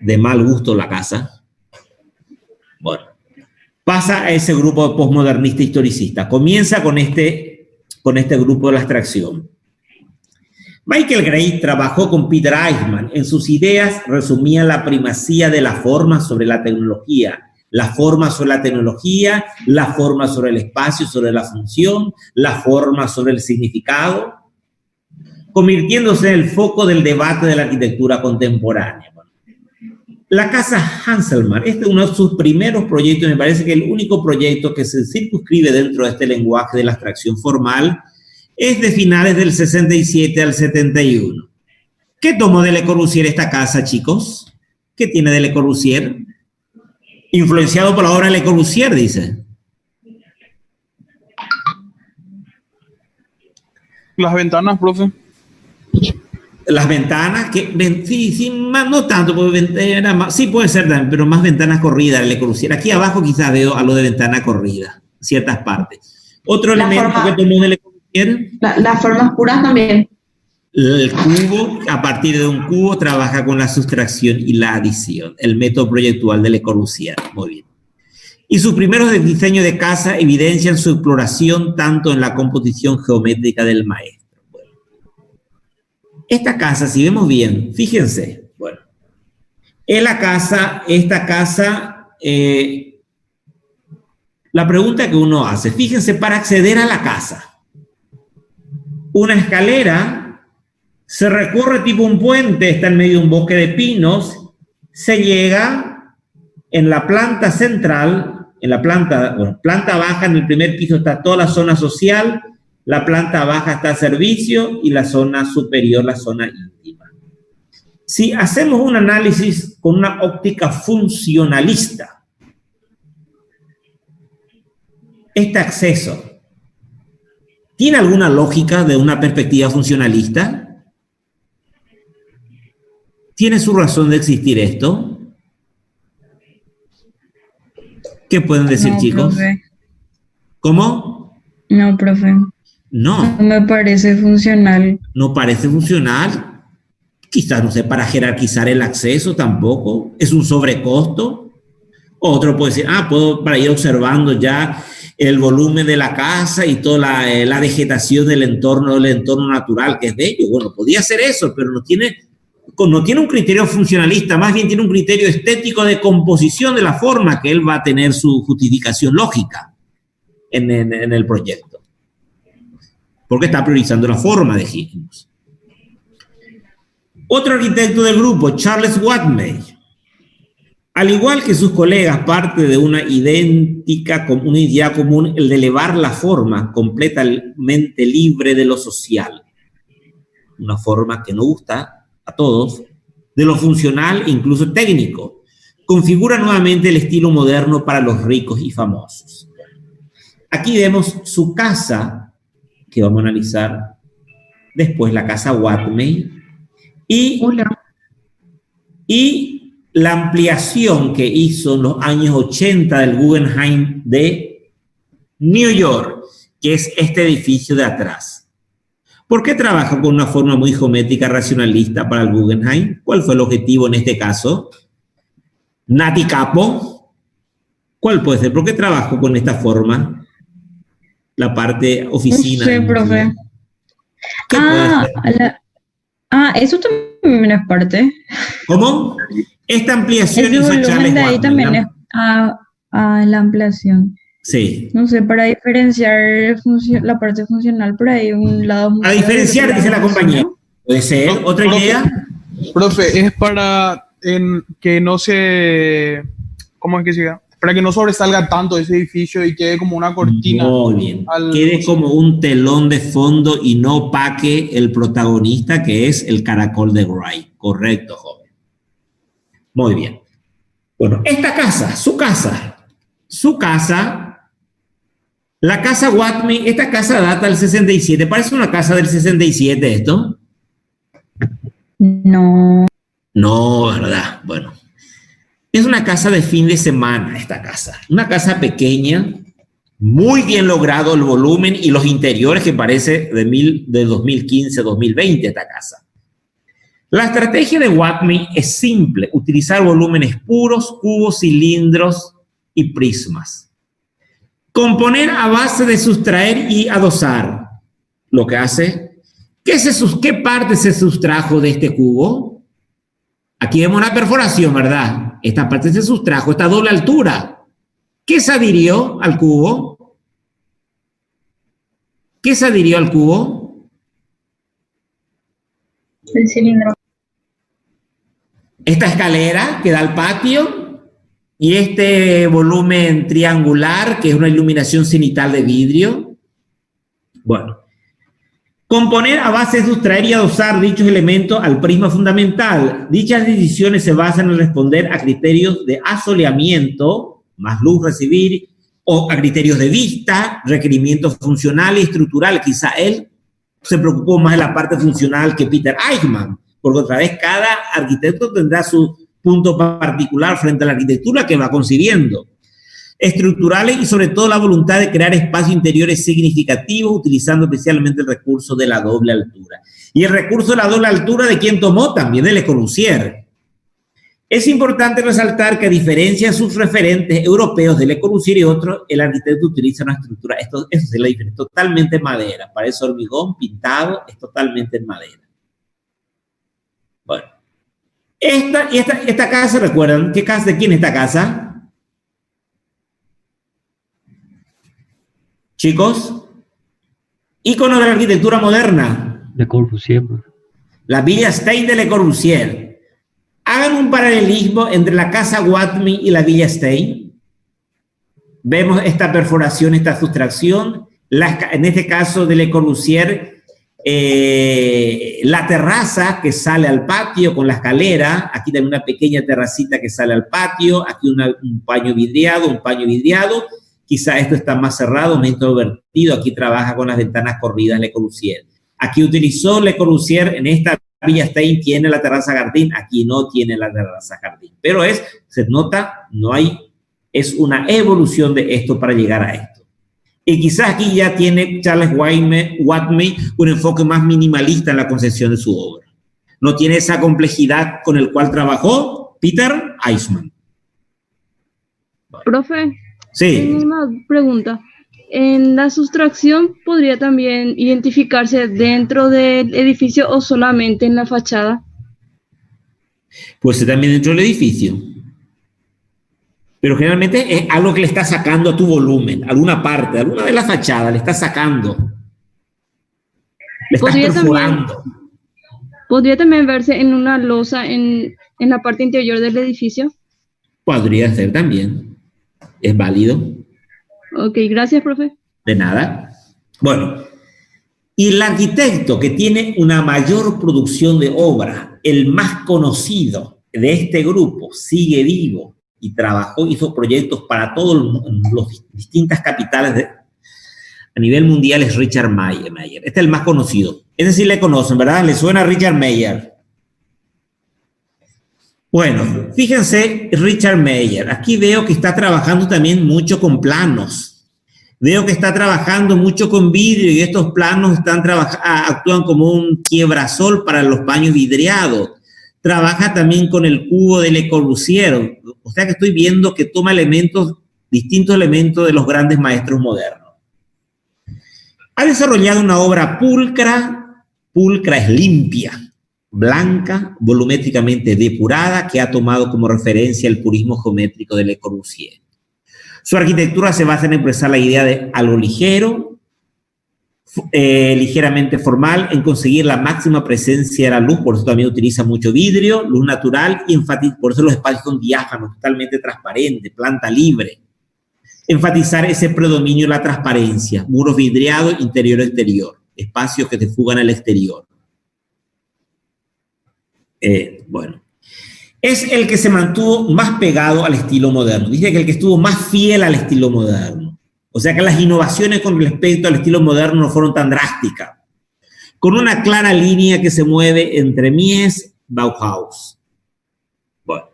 de mal gusto la casa. Bueno, pasa a ese grupo de posmodernista historicista. Comienza con este grupo de la abstracción. Michael Gray trabajó con Peter Eichmann. En sus ideas resumía la primacía de la forma sobre la tecnología, la forma sobre la tecnología, la forma sobre el espacio, sobre la función, la forma sobre el significado, convirtiéndose en el foco del debate de la arquitectura contemporánea. La casa Hanselmann, este es uno de sus primeros proyectos, me parece que el único proyecto que se circunscribe dentro de este lenguaje de la abstracción formal, es de finales del 67 al 71. ¿Qué tomó de Le Corbusier esta casa, chicos? ¿Qué tiene de Le Corbusier? Influenciado por la obra de Le Corbusier, dice. Las ventanas, profe. Las ventanas, sí, más, no tanto, porque sí puede ser también, pero más ventanas corridas de Le Corbusier. Aquí abajo quizás veo algo de ventana corrida, ciertas partes. Otro elemento que tomó de Le Corbusier. Las formas puras también. El cubo, a partir de un cubo, trabaja con la sustracción y la adición, el método proyectual de Le Corbusier. Muy bien. Y sus primeros diseños de casa evidencian su exploración tanto en la composición geométrica del maestro. Bueno. Esta casa, si vemos bien, fíjense, bueno, es la casa, la pregunta que uno hace, fíjense, para acceder a la casa, una escalera. Se recorre tipo un puente, está en medio de un bosque de pinos, se llega en la planta central, en la planta baja, en el primer piso está toda la zona social, la planta baja está servicio y la zona superior, la zona íntima. Si hacemos un análisis con una óptica funcionalista, este acceso, ¿tiene alguna lógica de una perspectiva funcionalista? ¿Tiene su razón de existir esto? ¿Qué pueden decir, No, chicos? profe. ¿Cómo? No, profe. No. No me parece funcional. No parece funcional. Quizás, no sé, para jerarquizar el acceso tampoco. Es un sobrecosto. Otro puede decir, puedo para ir observando ya el volumen de la casa y toda la vegetación del entorno natural, que es bello. Bueno, podría ser eso, pero no tiene un criterio funcionalista, más bien tiene un criterio estético de composición de la forma, que él va a tener su justificación lógica en el proyecto. Porque está priorizando la forma, dijimos. Otro arquitecto del grupo, Charles Watmey, al igual que sus colegas, parte de una idea común, el de elevar la forma completamente libre de lo social. Una forma que no gusta a todos, de lo funcional e incluso técnico. Configura nuevamente el estilo moderno para los ricos y famosos. Aquí vemos su casa, que vamos a analizar después, la casa Watmey, y la ampliación que hizo en los años 80 del Guggenheim de New York, que es este edificio de atrás. ¿Por qué trabaja con una forma muy geométrica racionalista para el Guggenheim? ¿Cuál fue el objetivo en este caso? Nati Capo, ¿cuál puede ser? ¿Por qué trabajo con esta forma? La parte oficina. No sé, profe. ¿Qué puede ser? Eso también es parte. ¿Cómo? Esta ampliación hizo Charles de ahí Watmey, también es la ampliación. Sí. No sé, para diferenciar la parte funcional, por ahí un lado... A diferenciar, dice la compañía. ¿Puede ser? ¿Otra idea? Profe, es para que no se... ¿Cómo es que se llama? para que no sobresalga tanto ese edificio y quede como una cortina. Muy bien. Quede como un telón de fondo y no opaque el protagonista, que es el caracol de Wright. Correcto, joven. Muy bien. Bueno, esta casa, su casa, la casa Watme, esta casa data del 67. ¿Parece una casa del 67 esto? No. No, ¿verdad? Bueno. Es una casa de fin de semana, esta casa. Una casa pequeña, muy bien logrado el volumen y los interiores que parece de 2015-2020 esta casa. La estrategia de Watme es simple, utilizar volúmenes puros, cubos, cilindros y prismas. Componer a base de sustraer y adosar. Lo que hace, ¿qué parte se sustrajo de este cubo? Aquí vemos la perforación, ¿verdad? Esta parte se sustrajo, esta doble altura. ¿Qué se adhirió al cubo? ¿Qué se adhirió al cubo? El cilindro. Esta escalera que da al patio y este volumen triangular que es una iluminación cenital de vidrio. Bueno. Componer a base de sustraer y adosar dichos elementos al prisma fundamental. Dichas decisiones se basan en responder a criterios de asoleamiento, más luz recibir, o a criterios de vista, requerimientos funcionales y estructurales. Quizá él se preocupó más de la parte funcional que Peter Eichmann, porque otra vez cada arquitecto tendrá su punto particular frente a la arquitectura que va concibiendo. Estructurales y sobre todo la voluntad de crear espacios interiores significativos utilizando especialmente el recurso de la doble altura. Y el recurso de la doble altura, ¿de quién tomó? También de Le Corbusier. Es importante resaltar que a diferencia de sus referentes europeos de Le Corbusier y otros, el arquitecto utiliza una estructura, eso es la diferencia, totalmente en madera, parece hormigón pintado, es totalmente en madera. Bueno, esta casa, ¿recuerdan? ¿Qué casa? ¿De quién es esta casa? Chicos, ícono de la arquitectura moderna. Le Corbusier. La Villa Stein de Le Corbusier. Hagan un paralelismo entre la casa Watme y la Villa Stein. Vemos esta perforación, esta sustracción. En este caso de Le Corbusier, la terraza que sale al patio con la escalera. Aquí también una pequeña terracita que sale al patio. Aquí un paño vidriado, Quizá esto está más cerrado, más introvertido. Aquí trabaja con las ventanas corridas Le Corbusier. Aquí utilizó Le Corbusier, en esta Villa Stein tiene la terraza jardín, aquí no tiene la terraza jardín. Pero se nota, es una evolución de esto para llegar a esto. Y quizás aquí ya tiene Charles Watme un enfoque más minimalista en la concepción de su obra. No tiene esa complejidad con el cual trabajó Peter Eichmann. Profe. Sí. Tengo una pregunta. ¿En la sustracción podría también identificarse dentro del edificio o solamente en la fachada? Pues también dentro del edificio. Pero generalmente es algo que le está sacando a tu volumen, alguna parte, alguna de la fachada, le está sacando. Le estás perforando. ¿Podría también verse en una losa en la parte interior del edificio? Podría ser también. ¿Es válido? Ok, gracias, profe. De nada. Bueno, y el arquitecto que tiene una mayor producción de obra, el más conocido de este grupo, sigue vivo y hizo proyectos para todas las distintas capitales a nivel mundial, es Richard Meier. Este es el más conocido. Es decir, le conocen, ¿verdad? ¿Le suena a Richard Meier? Bueno, fíjense, Richard Meier, aquí veo que está trabajando también mucho con planos. Veo que está trabajando mucho con vidrio y estos planos actúan como un quiebrasol para los paños vidriados. Trabaja también con el cubo de Le Corbusier. O sea que estoy viendo que toma distintos elementos de los grandes maestros modernos. Ha desarrollado una obra pulcra es limpia, blanca, volumétricamente depurada, que ha tomado como referencia el purismo geométrico de Le Corbusier. Su arquitectura se basa en expresar la idea de algo ligero, ligeramente formal en conseguir la máxima presencia de la luz, por eso también utiliza mucho vidrio, luz natural y por eso los espacios son diáfanos, totalmente transparentes, planta libre. Enfatizar ese predominio de la transparencia, muros vidriados, interior-exterior, espacios que te fugan al exterior. Bueno, es el que se mantuvo más pegado al estilo moderno. Dice que el que estuvo más fiel al estilo moderno. O sea que las innovaciones con respecto al estilo moderno no fueron tan drásticas. Con una clara línea que se mueve entre Mies y Bauhaus. Bueno.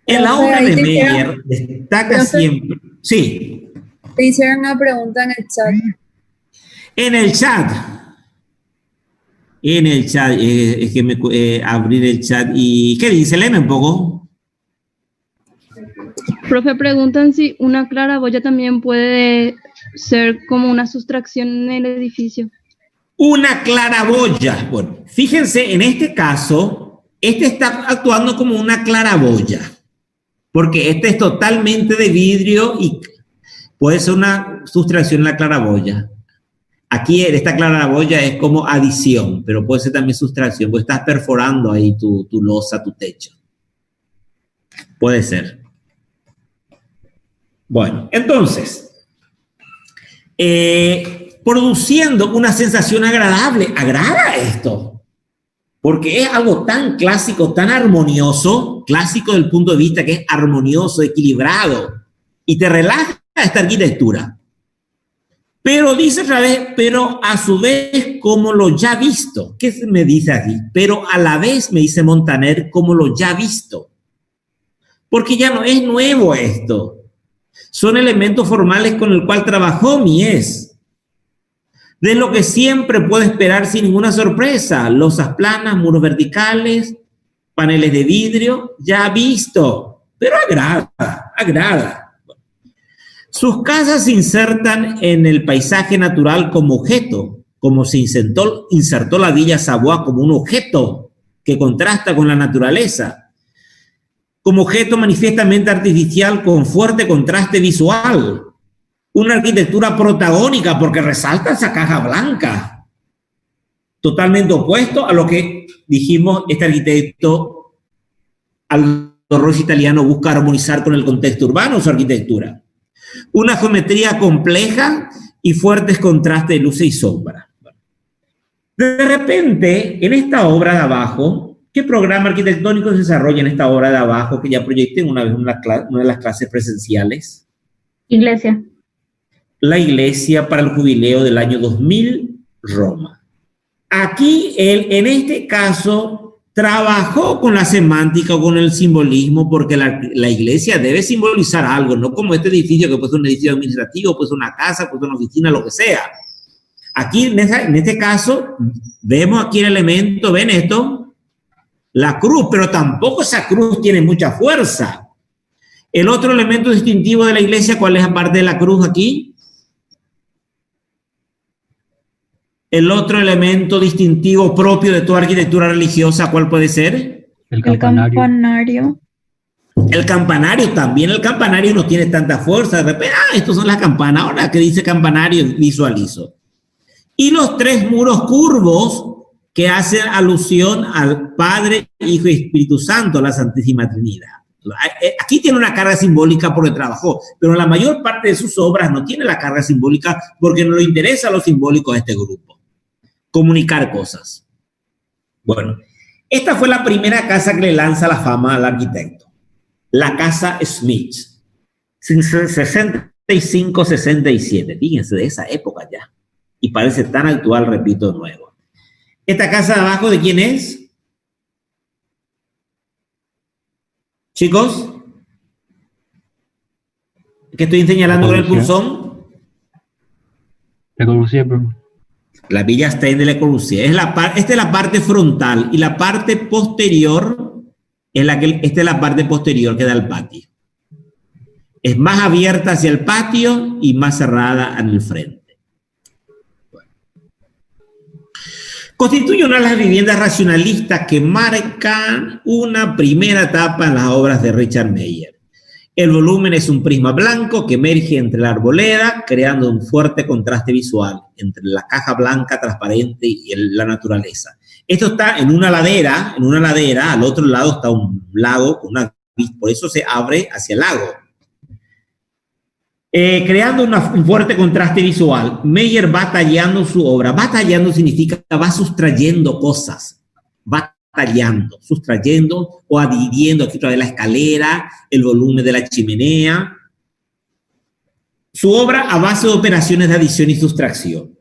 En la obra de Meyer destaca siempre... Sí. Te hicieron una pregunta en el chat. En el chat. Es que abrir el chat y... ¿Qué dice? Léeme un poco. Profe, preguntan si una claraboya también puede ser como una sustracción en el edificio. Una claraboya. Bueno, fíjense, en este caso, este está actuando como una claraboya, porque este es totalmente de vidrio y puede ser una sustracción en la claraboya. Aquí esta claraboya es como adición, pero puede ser también sustracción, porque estás perforando ahí tu losa, tu techo. Puede ser. Bueno, entonces, produciendo una sensación agradable, agrada esto, porque es algo tan clásico, tan armonioso, clásico del punto de vista que es armonioso, equilibrado, y te relaja esta arquitectura. Pero dice otra vez, pero a su vez como lo ya visto. ¿Qué me dice aquí? Pero a la vez, me dice Montaner, como lo ya visto. Porque ya no es nuevo esto. Son elementos formales con el cual trabajó Mies. De lo que siempre puede esperar sin ninguna sorpresa. Losas planas, muros verticales, paneles de vidrio, ya visto. Pero agrada. Sus casas se insertan en el paisaje natural como objeto, como se insertó la Villa Savoy como un objeto que contrasta con la naturaleza, como objeto manifiestamente artificial con fuerte contraste visual, una arquitectura protagónica porque resalta esa caja blanca, totalmente opuesto a lo que dijimos este arquitecto Aldo Rossi italiano busca armonizar con el contexto urbano su arquitectura. Una geometría compleja y fuertes contrastes de luz y sombra. De repente, en esta obra de abajo, ¿qué programa arquitectónico se desarrolla en esta obra de abajo que ya proyecté una vez en una de las clases presenciales? Iglesia. La iglesia para el jubileo del año 2000, Roma. Aquí, él, en este caso, trabajó con la semántica o con el simbolismo porque la iglesia debe simbolizar algo, no como este edificio que puede ser un edificio administrativo, puede ser una casa, puede ser una oficina, lo que sea. Aquí, en este caso, vemos aquí el elemento, ¿ven esto? La cruz, pero tampoco esa cruz tiene mucha fuerza. El otro elemento distintivo de la iglesia, ¿cuál es aparte de la cruz aquí? El otro elemento distintivo propio de toda arquitectura religiosa, ¿cuál puede ser? El campanario. El campanario también, el campanario no tiene tanta fuerza. De repente, estos son las campanas. Ahora que dice campanario, visualizo. Y los tres muros curvos que hacen alusión al Padre, Hijo y Espíritu Santo, la Santísima Trinidad. Aquí tiene una carga simbólica porque trabajó, pero la mayor parte de sus obras no tiene la carga simbólica porque no le interesa lo simbólico a este grupo. Comunicar cosas. Bueno, esta fue la primera casa que le lanza la fama al arquitecto. La casa Smith. 65-67. Fíjense, de esa época ya. Y parece tan actual, repito de nuevo. ¿Esta casa de abajo de quién es? Chicos, ¿qué estoy señalando con el pulsón? Le Corbusier, bro. La Villa Stein de Le Corbusier. Esta es la parte frontal y la parte posterior esta es la parte posterior que da al patio. Es más abierta hacia el patio y más cerrada en el frente. Bueno. Constituye una de las viviendas racionalistas que marcan una primera etapa en las obras de Richard Meyer. El volumen es un prisma blanco que emerge entre la arboleda, creando un fuerte contraste visual entre la caja blanca transparente y la naturaleza. Esto está en una ladera, al otro lado está un lago, por eso se abre hacia el lago. Creando un fuerte contraste visual, Meyer va tallando su obra. Va tallando significa va sustrayendo cosas, va tallando, sustrayendo o adhiriendo aquí otra vez la escalera, el volumen de la chimenea. Su obra a base de operaciones de adición y sustracción.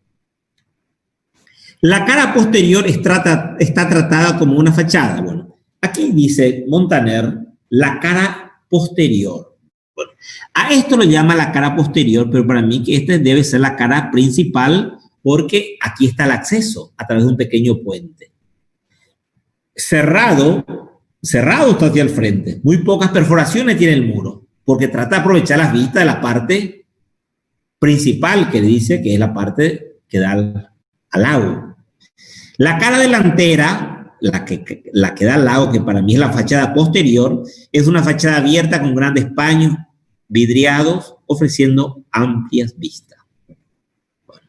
La cara posterior está tratada como una fachada. Bueno, aquí dice Montaner, la cara posterior. Bueno, a esto lo llama la cara posterior, pero para mí que esta debe ser la cara principal porque aquí está el acceso a través de un pequeño puente. Cerrado está hacia el frente. Muy pocas perforaciones tiene el muro, porque trata de aprovechar las vistas de la parte principal que dice que es la parte que da al lago. La cara delantera, la que da al lago, que para mí es la fachada posterior, es una fachada abierta con grandes paños vidriados, ofreciendo amplias vistas. Bueno.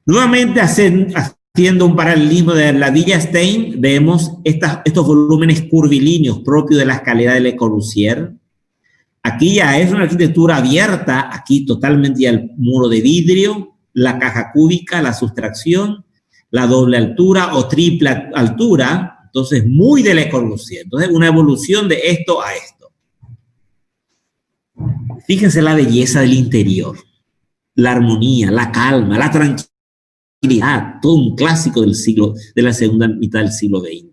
Nuevamente, haciendo un paralelismo de la Villa Stein, vemos estos volúmenes curvilíneos propios de la escalera de Le Corbusier. Aquí ya es una arquitectura abierta, aquí totalmente ya el muro de vidrio, la caja cúbica, la sustracción, la doble altura o triple altura, entonces muy de Le Corbusier. Entonces una evolución de esto a esto. Fíjense la belleza del interior, la armonía, la calma, la tranquilidad, todo un clásico de la segunda mitad del siglo XX.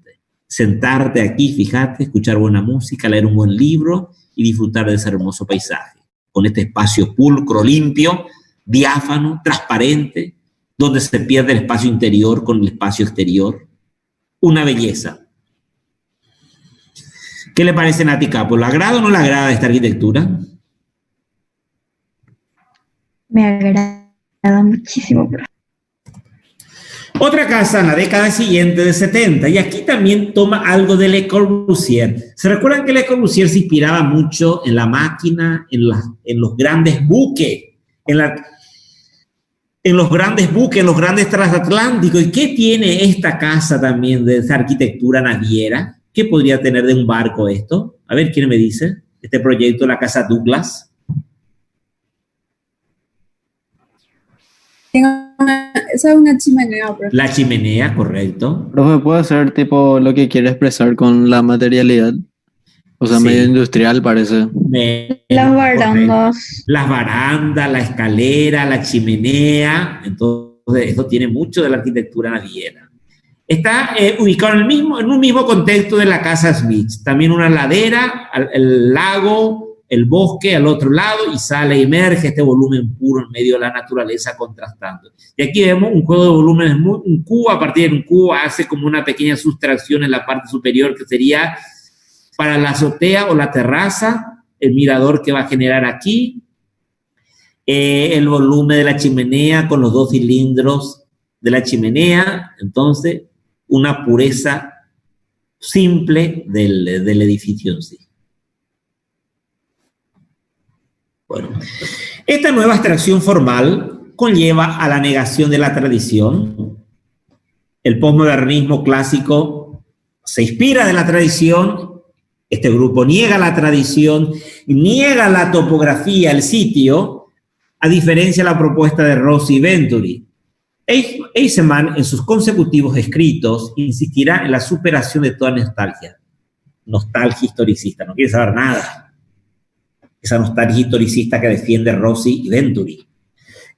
Sentarte aquí, fíjate, escuchar buena música, leer un buen libro y disfrutar de ese hermoso paisaje, con este espacio pulcro, limpio, diáfano, transparente, donde se pierde el espacio interior con el espacio exterior. Una belleza. ¿Qué le parece a Nati Capo? ¿Le agrada o no le agrada esta arquitectura? Me agrada muchísimo. Otra casa en la década siguiente de 70, y aquí también toma algo de Le Corbusier. ¿Se recuerdan que Le Corbusier se inspiraba mucho en la máquina, en los grandes buques, en los grandes transatlánticos? ¿Y qué tiene esta casa también de esa arquitectura naviera? ¿Qué podría tener de un barco esto? A ver, ¿quién me dice? Este proyecto, la casa Douglas. Esa es una chimenea, profe. La chimenea, correcto. Profe, ¿puede ser tipo lo que quiere expresar con la materialidad? O sea, Sí. medio industrial parece. Las barandas. Las barandas, la escalera, la chimenea. Entonces, esto tiene mucho de la arquitectura naviera. Está ubicado en un mismo contexto de la casa Smith. También una ladera, el lago, el bosque al otro lado, y sale y emerge este volumen puro en medio de la naturaleza contrastando. Y aquí vemos un juego de volúmenes, un cubo, a partir de un cubo hace como una pequeña sustracción en la parte superior que sería para la azotea o la terraza, el mirador que va a generar aquí, el volumen de la chimenea con los dos cilindros de la chimenea, entonces una pureza simple del edificio en sí. Bueno, esta nueva abstracción formal conlleva a la negación de la tradición. El posmodernismo clásico se inspira de la tradición. Este grupo niega la tradición, niega la topografía, el sitio, a diferencia de la propuesta de Rossi y Venturi. Eisenman, en sus consecutivos escritos, insistirá en la superación de toda nostalgia historicista, no quiere saber nada. Esa nostalgia historicista que defiende Rossi y Venturi.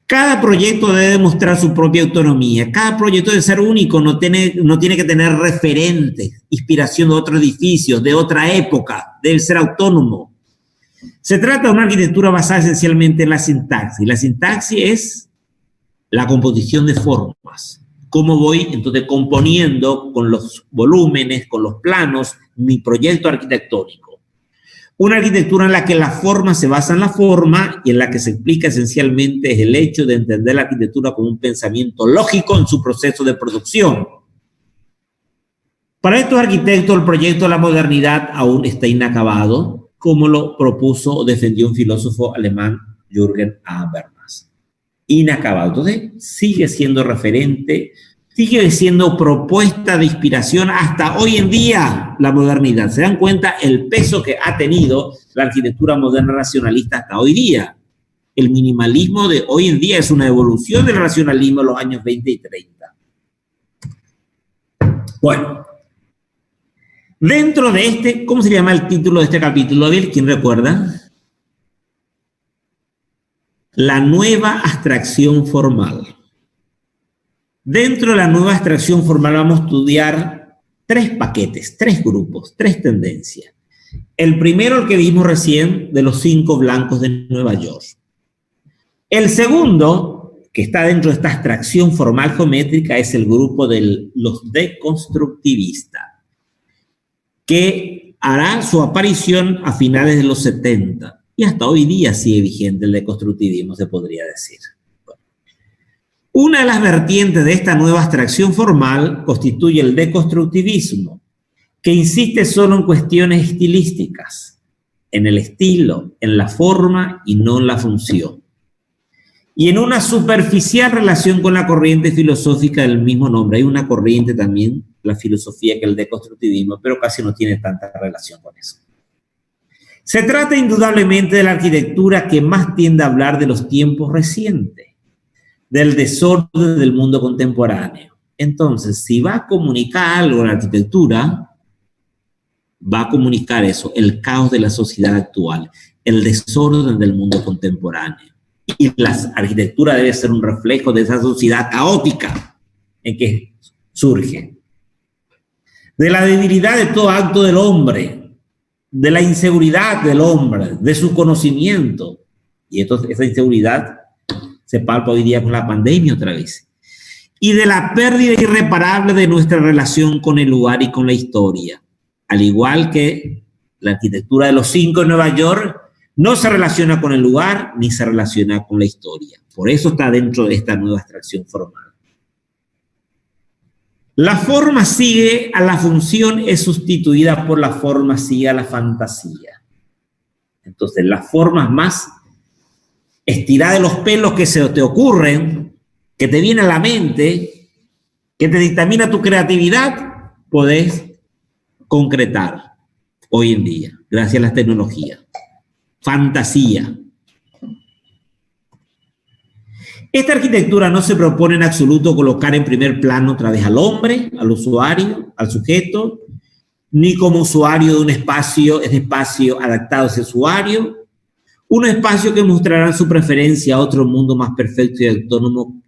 Cada proyecto debe demostrar su propia autonomía. Cada proyecto debe ser único, no tiene que tener referentes, inspiración de otros edificios, de otra época, debe ser autónomo. Se trata de una arquitectura basada esencialmente en la sintaxis. La sintaxis es la composición de formas. Cómo voy entonces componiendo con los volúmenes, con los planos, mi proyecto arquitectónico. Una arquitectura en la que la forma se basa en la forma y en la que se explica esencialmente es el hecho de entender la arquitectura como un pensamiento lógico en su proceso de producción. Para estos arquitectos, el proyecto de la modernidad aún está inacabado, como lo propuso o defendió un filósofo alemán, Jürgen Habermas. Inacabado. Entonces, sigue siendo referente, sigue siendo propuesta de inspiración hasta hoy en día la modernidad. ¿Se dan cuenta el peso que ha tenido la arquitectura moderna racionalista hasta hoy día? El minimalismo de hoy en día es una evolución del racionalismo de los años 20 y 30. Bueno, dentro de este, ¿cómo se llama el título de este capítulo? A ver, ¿quién recuerda? La nueva abstracción formal. Dentro de la nueva abstracción formal vamos a estudiar 3 paquetes, 3 grupos, 3 tendencias. El primero, el que vimos recién, de los 5 blancos de Nueva York. El segundo, que está dentro de esta abstracción formal geométrica, es el grupo de los deconstructivistas, que hará su aparición a finales de los 70, y hasta hoy día sigue vigente el deconstructivismo, se podría decir. Una de las vertientes de esta nueva abstracción formal constituye el deconstructivismo, que insiste solo en cuestiones estilísticas, en el estilo, en la forma y no en la función, y en una superficial relación con la corriente filosófica del mismo nombre. Hay una corriente también, la filosofía, que es el deconstructivismo, pero casi no tiene tanta relación con eso. Se trata indudablemente de la arquitectura que más tiende a hablar de los tiempos recientes, del desorden del mundo contemporáneo. Entonces, si va a comunicar algo en la arquitectura, va a comunicar eso, el caos de la sociedad actual, el desorden del mundo contemporáneo. Y la arquitectura debe ser un reflejo de esa sociedad caótica en que surge. De la debilidad de todo acto del hombre, de la inseguridad del hombre, de su conocimiento. Y esa inseguridad se palpa hoy día con la pandemia otra vez. Y de la pérdida irreparable de nuestra relación con el lugar y con la historia. Al igual que la arquitectura de los 5 en Nueva York no se relaciona con el lugar ni se relaciona con la historia. Por eso está dentro de esta nueva abstracción formal. La forma sigue a la función, es sustituida por la forma sigue a la fantasía. Entonces, las formas más estiradas de los pelos que se te ocurren, que te viene a la mente, que te dictamina tu creatividad, podés concretar hoy en día, gracias a las tecnologías. Fantasía. Esta arquitectura no se propone en absoluto colocar en primer plano otra vez al hombre, al usuario, al sujeto, ni como usuario de un espacio, ese espacio adaptado a ese usuario, un espacio que mostrará su preferencia a otro mundo más perfecto y autónomo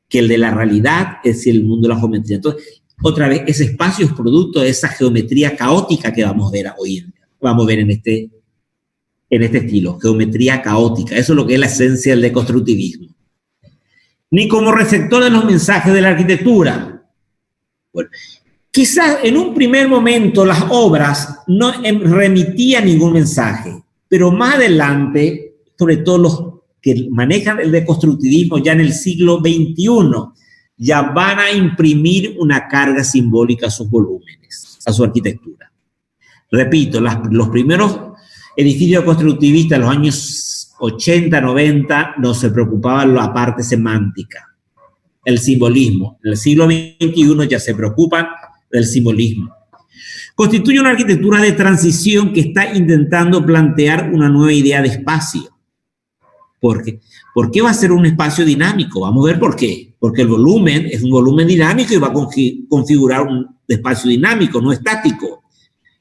que el de la realidad, es decir, el mundo de la geometría. Entonces, otra vez, ese espacio es producto de esa geometría caótica que vamos a ver hoy en día. Vamos a ver en este estilo, geometría caótica. Eso es lo que es la esencia del deconstructivismo. Ni como receptor de los mensajes de la arquitectura. Bueno, quizás en un primer momento las obras no remitían ningún mensaje, pero más adelante, sobre todo los que manejan el deconstructivismo ya en el siglo XXI, ya van a imprimir una carga simbólica a sus volúmenes, a su arquitectura. Repito, los primeros edificios constructivistas de los años 80, 90 no se preocupaban la parte semántica, el simbolismo. En el siglo XXI ya se preocupan del simbolismo. Constituye una arquitectura de transición que está intentando plantear una nueva idea de espacio. ¿Por qué? ¿Por qué va a ser un espacio dinámico? Vamos a ver por qué. Porque el volumen es un volumen dinámico y va a configurar un espacio dinámico, no estático.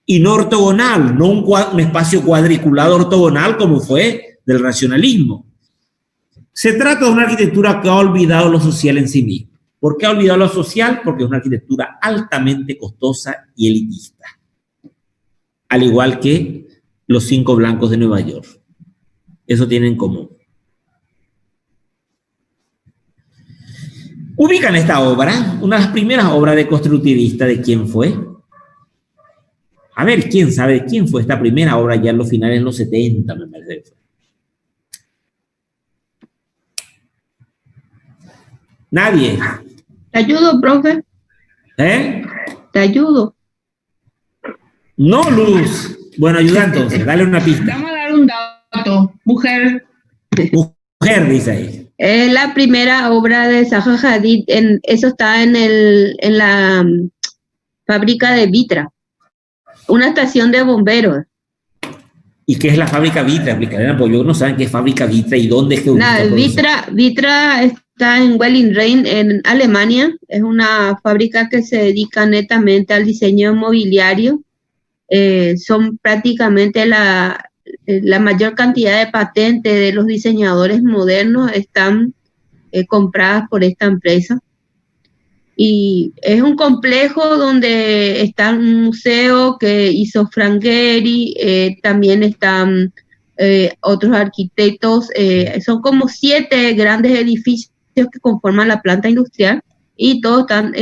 Y no ortogonal, no un espacio cuadriculado ortogonal como fue del racionalismo. Se trata de una arquitectura que ha olvidado lo social en sí misma. ¿Por qué ha olvidado lo social? Porque es una arquitectura altamente costosa y elitista. Al igual que los 5 blancos de Nueva York. Eso tienen en común. Ubican esta obra, una de las primeras obras de constructivista, ¿de quién fue? A ver, ¿quién sabe de quién fue esta primera obra ya en los finales de los 70, me parece? Nadie. Te ayudo, profe. ¿Eh? Te ayudo. No, Luz. Bueno, ayuda entonces, dale una pista. Vamos a dar un dato. Mujer. Mujer, dice ahí. Es la primera obra de Zaha Hadid, eso está en la fábrica de Vitra, una estación de bomberos. ¿Y qué es la fábrica Vitra? Explicaré, porque yo no saben qué es fábrica Vitra y dónde es que... Vitra está en Welling-Rhein, en Alemania. Es una fábrica que se dedica netamente al diseño mobiliario. Son prácticamente la mayor cantidad de patentes de los diseñadores modernos están compradas por esta empresa. Y es un complejo donde está un museo que hizo Frank Gehry, también están otros arquitectos, son como 7 grandes edificios que conforman la planta industrial y todos están,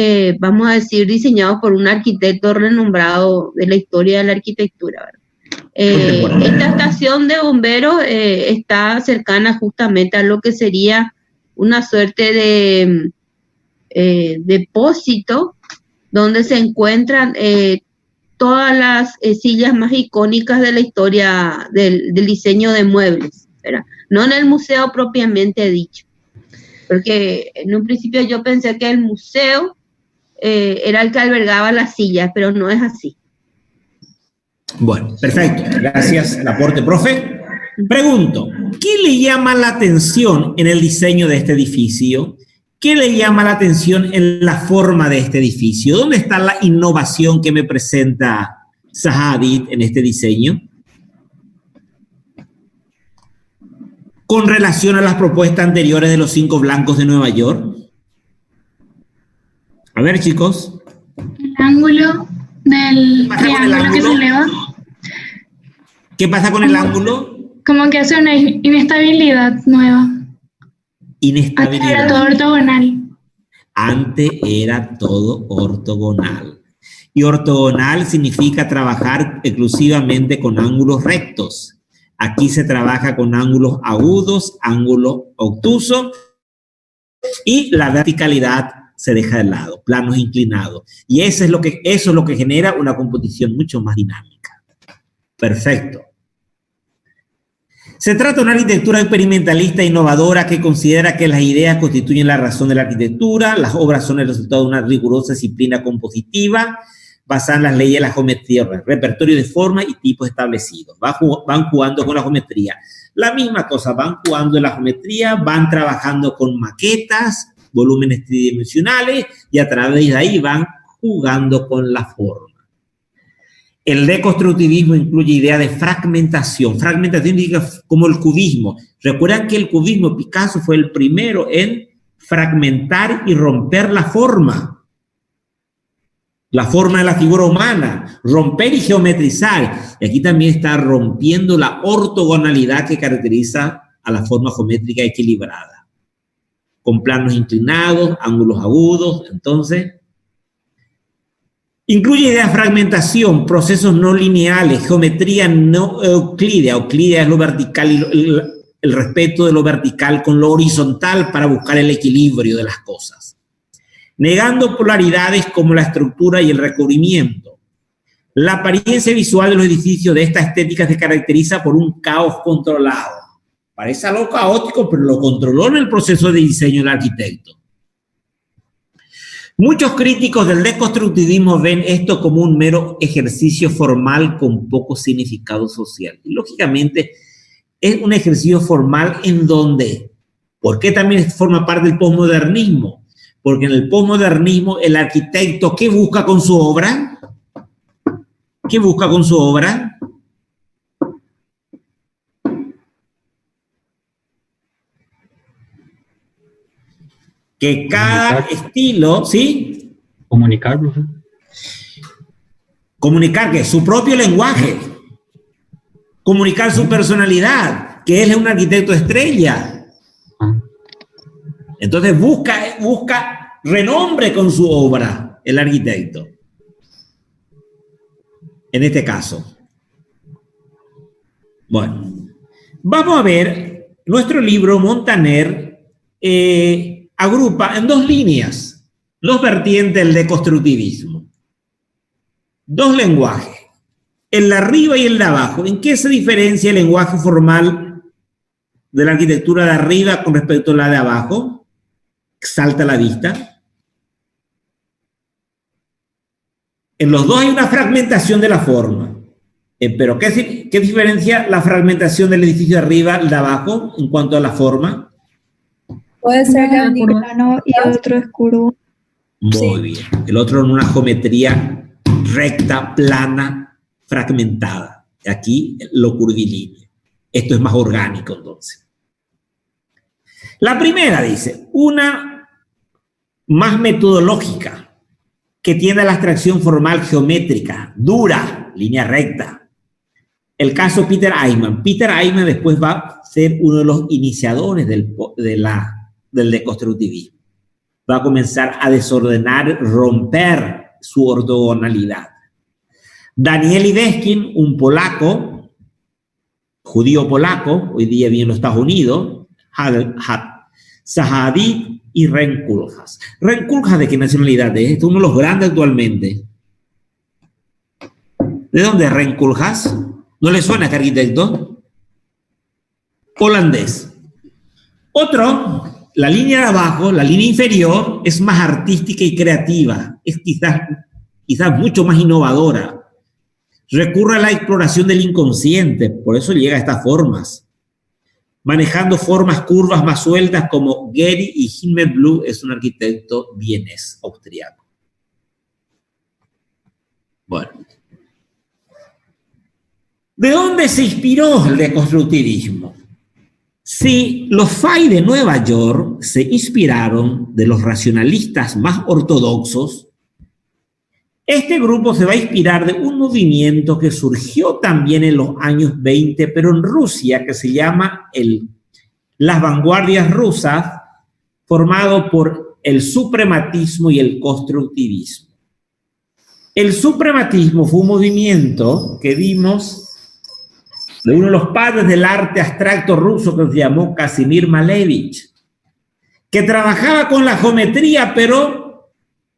vamos a decir, diseñados por un arquitecto renombrado de la historia de la arquitectura, ¿verdad? Esta estación de bomberos está cercana justamente a lo que sería una suerte de depósito donde se encuentran todas las sillas más icónicas de la historia del diseño de muebles, ¿verdad? No en el museo propiamente dicho, porque en un principio yo pensé que el museo era el que albergaba las sillas, pero no es así. Bueno, perfecto. Gracias, el aporte, profe. Pregunto, ¿qué le llama la atención en el diseño de este edificio? ¿Qué le llama la atención en la forma de este edificio? ¿Dónde está la innovación que me presenta Zaha Hadid en este diseño? Con relación a las propuestas anteriores de los 5 blancos de Nueva York. A ver, chicos. El ángulo del triángulo que se eleva. ¿Qué pasa con el ángulo? Como que hace una inestabilidad nueva. Inestabilidad. Antes era todo ortogonal. Antes era todo ortogonal. Y ortogonal significa trabajar exclusivamente con ángulos rectos. Aquí se trabaja con ángulos agudos, ángulos obtusos, y la verticalidad se deja de lado, planos inclinados. Y eso es lo que genera una composición mucho más dinámica. Perfecto. Se trata de una arquitectura experimentalista e innovadora que considera que las ideas constituyen la razón de la arquitectura, las obras son el resultado de una rigurosa disciplina compositiva basada en las leyes de la geometría, repertorio de formas y tipos establecidos. Van jugando con la geometría. La misma cosa, van jugando en la geometría, van trabajando con maquetas, volúmenes tridimensionales y a través de ahí van jugando con la forma. El deconstructivismo incluye idea de fragmentación. Fragmentación indica como el cubismo. Recuerdan que el cubismo, Picasso fue el primero en fragmentar y romper la forma de la figura humana, romper y geometrizar. Y aquí también está rompiendo la ortogonalidad que caracteriza a la forma geométrica equilibrada, con planos inclinados, ángulos agudos. Entonces, incluye idea de fragmentación, procesos no lineales, geometría no euclídea. Euclídea es lo vertical y el respeto de lo vertical con lo horizontal para buscar el equilibrio de las cosas. Negando polaridades como la estructura y el recubrimiento. La apariencia visual de los edificios de esta estética se caracteriza por un caos controlado. Parece algo caótico, pero lo controló en el proceso de diseño del arquitecto. Muchos críticos del deconstructivismo ven esto como un mero ejercicio formal con poco significado social. Y lógicamente es un ejercicio formal en donde, ¿por qué también forma parte del posmodernismo? Porque en el posmodernismo el arquitecto, ¿qué busca con su obra? ¿Qué busca con su obra? Que cada estilo, ¿sí? Comunicar, profe. Comunicar, que su propio lenguaje. Comunicar su personalidad, que él es un arquitecto estrella. Entonces busca renombre con su obra, el arquitecto. En este caso. Bueno, vamos a ver, nuestro libro Montaner agrupa en 2 líneas los vertientes del deconstructivismo. 2 lenguajes. el de arriba y el de abajo. ¿En qué se diferencia el lenguaje formal de la arquitectura de arriba con respecto a la de abajo? Salta a la vista. En los dos hay una fragmentación de la forma. Pero ¿qué diferencia la fragmentación del edificio de arriba y de abajo en cuanto a la forma? Puede ser que un plano y otro es curvo. Muy bien. El otro en una geometría recta, plana, fragmentada. Aquí lo curvilíneo. Esto es más orgánico entonces. La primera dice, una más metodológica, que tiene la abstracción formal geométrica, dura, línea recta. El caso Peter Eichmann. Peter Eichmann después va a ser uno de los iniciadores del deconstructivismo. Va a comenzar a desordenar, romper su ortogonalidad. Daniel Ibeskin, un polaco, judío polaco, hoy día vive en los Estados Unidos, Sahadid y Renkulhas. ¿Renkulhas de qué nacionalidad es? Este es uno de los grandes actualmente. ¿De dónde es Renkulhas? ¿No le suena a este arquitecto? Holandés. Otro, la línea de abajo, la línea inferior, es más artística y creativa. Es quizás mucho más innovadora. Recurre a la exploración del inconsciente, por eso llega a estas formas. Manejando formas curvas más sueltas como Gehry y Himmelblum, es un arquitecto vienés, austriaco. Bueno. ¿De dónde se inspiró el deconstructivismo? Si los FAI de Nueva York se inspiraron de los racionalistas más ortodoxos, este grupo se va a inspirar de un movimiento que surgió también en los años 20, pero en Rusia, que se llama las vanguardias rusas, formado por el suprematismo y el constructivismo. El suprematismo fue un movimiento que vimos de uno de los padres del arte abstracto ruso que se llamó Kazimir Malevich, que trabajaba con la geometría, pero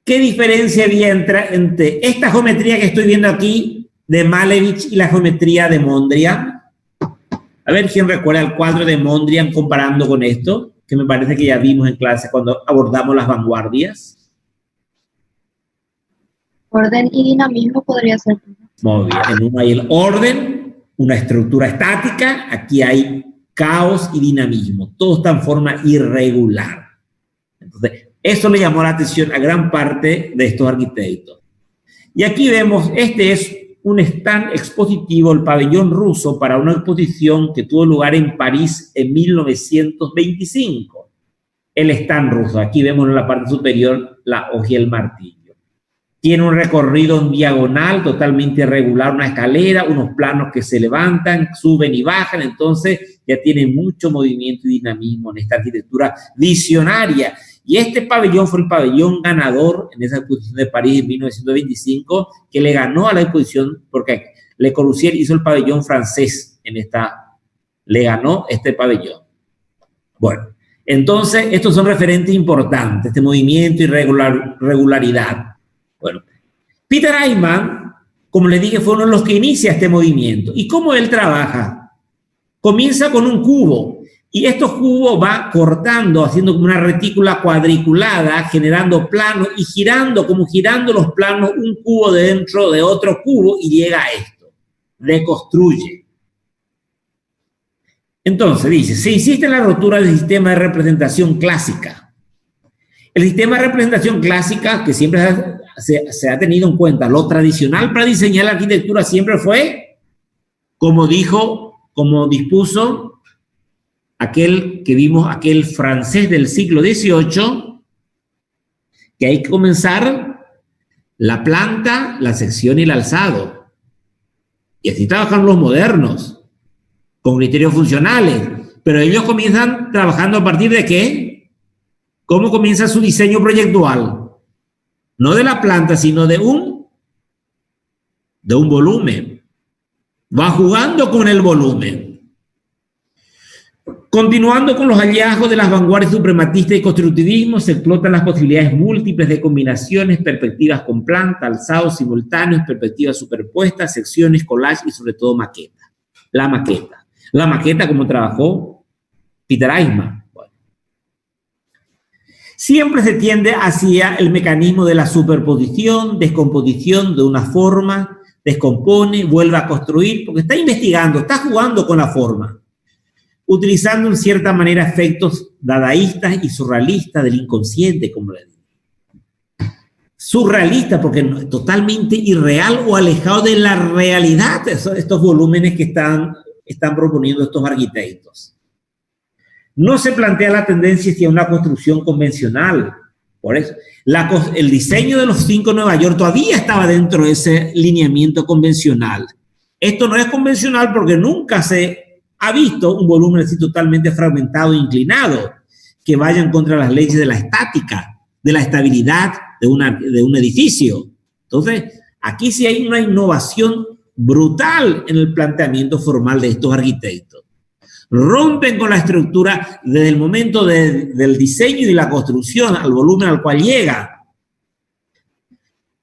¿qué diferencia había entre esta geometría que estoy viendo aquí de Malevich y la geometría de Mondrian? A ver quién recuerda el cuadro de Mondrian comparando con esto, que me parece que ya vimos en clase cuando abordamos las vanguardias. Orden y dinamismo podría ser. Muy bien, en uno hay el orden, una estructura estática, aquí hay caos y dinamismo, todo está en forma irregular. Entonces, eso le llamó la atención a gran parte de estos arquitectos. Y aquí vemos, este es un stand expositivo, el pabellón ruso, para una exposición que tuvo lugar en París en 1925. El stand ruso, aquí vemos en la parte superior la hoja y el martillo. Tiene un recorrido en diagonal totalmente irregular, una escalera, unos planos que se levantan, suben y bajan, entonces ya tiene mucho movimiento y dinamismo en esta arquitectura visionaria. Y este pabellón fue el pabellón ganador en esa exposición de París en 1925, que le ganó a la exposición, porque Le Corbusier hizo el pabellón francés le ganó este pabellón. Bueno, entonces estos son referentes importantes, este movimiento y regularidad. Bueno, Peter Eichmann, como les dije, fue uno de los que inicia este movimiento. ¿Y cómo él trabaja? Comienza con un cubo, y estos cubos va cortando, haciendo como una retícula cuadriculada, generando planos y girando los planos, un cubo dentro de otro cubo, y llega a esto, deconstruye. Entonces dice, se insiste en la rotura del sistema de representación clásica. El sistema de representación clásica, que siempre se ha tenido en cuenta, lo tradicional para diseñar la arquitectura siempre fue, como dispuso aquel que vimos, aquel francés del siglo XVIII, que hay que comenzar la planta, la sección y el alzado. Y así trabajan los modernos, con criterios funcionales, pero ellos comienzan trabajando a partir de ¿qué? ¿Cómo comienza su diseño proyectual? No de la planta, sino de un volumen. Va jugando con el volumen. Continuando con los hallazgos de las vanguardias suprematistas y constructivismo, se explotan las posibilidades múltiples de combinaciones, perspectivas con planta, alzados simultáneos, perspectivas superpuestas, secciones, collage y sobre todo maqueta. La maqueta como trabajó Peter Eichmann. Bueno. Siempre se tiende hacia el mecanismo de la superposición, descomposición de una forma, descompone, vuelve a construir, porque está investigando, está jugando con la forma, utilizando en cierta manera efectos dadaístas y surrealistas del inconsciente, como le digo. Surrealista porque es totalmente irreal o alejado de la realidad, estos volúmenes que están proponiendo estos arquitectos. No se plantea la tendencia hacia una construcción convencional. Por eso, el diseño de los 5 de Nueva York todavía estaba dentro de ese lineamiento convencional. Esto no es convencional porque nunca se ha visto un volumen así totalmente fragmentado e inclinado, que vaya en contra de las leyes de la estática, de la estabilidad de un edificio. Entonces, aquí sí hay una innovación brutal en el planteamiento formal de estos arquitectos. Rompen con la estructura desde el momento del diseño y de la construcción al volumen al cual llega.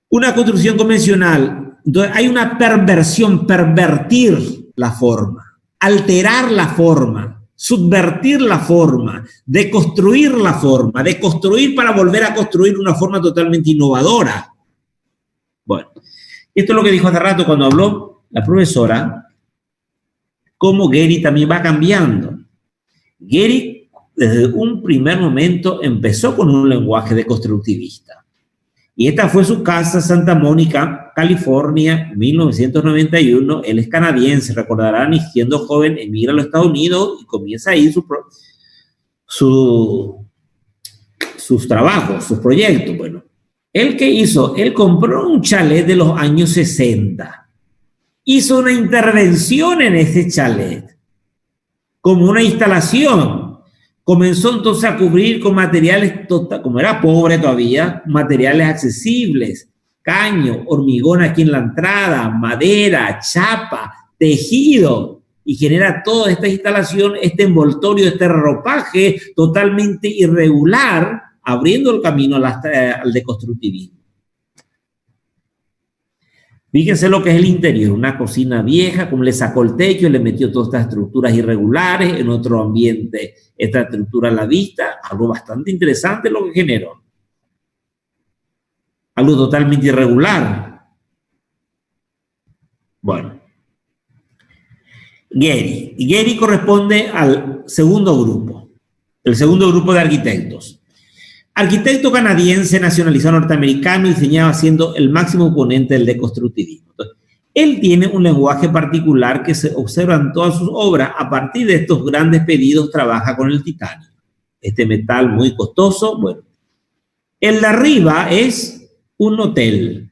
Una construcción convencional, entonces hay una perversión, pervertir la forma, alterar la forma, subvertir la forma, deconstruir la forma, deconstruir para volver a construir una forma totalmente innovadora. Bueno, esto es lo que dijo hace rato cuando habló la profesora, cómo Gehry también va cambiando. Gehry, desde un primer momento, empezó con un lenguaje deconstructivista. Y esta fue su casa, Santa Mónica, California, 1991. Él es canadiense, recordarán, y siendo joven emigra a los Estados Unidos y comienza ahí sus trabajos, sus proyectos. Bueno, ¿él qué hizo? Él compró un chalet de los años 60. Hizo una intervención en ese chalet, como una instalación. Comenzó entonces a cubrir con materiales, como era pobre todavía, materiales accesibles, caño, hormigón aquí en la entrada, madera, chapa, tejido, y genera toda esta instalación, este envoltorio, este ropaje totalmente irregular, abriendo el camino al deconstructivismo. Fíjense lo que es el interior, una cocina vieja, como le sacó el techo, le metió todas estas estructuras irregulares, en otro ambiente esta estructura a la vista, algo bastante interesante lo que generó. Algo totalmente irregular. Bueno. Gehry corresponde al segundo grupo, el segundo grupo de arquitectos. Arquitecto canadiense nacionalizado norteamericano, diseñado siendo el máximo oponente del deconstructivismo. Entonces, él tiene un lenguaje particular que se observa en todas sus obras. A partir de estos grandes pedidos trabaja con el titanio, este metal muy costoso. Bueno, el de arriba es un hotel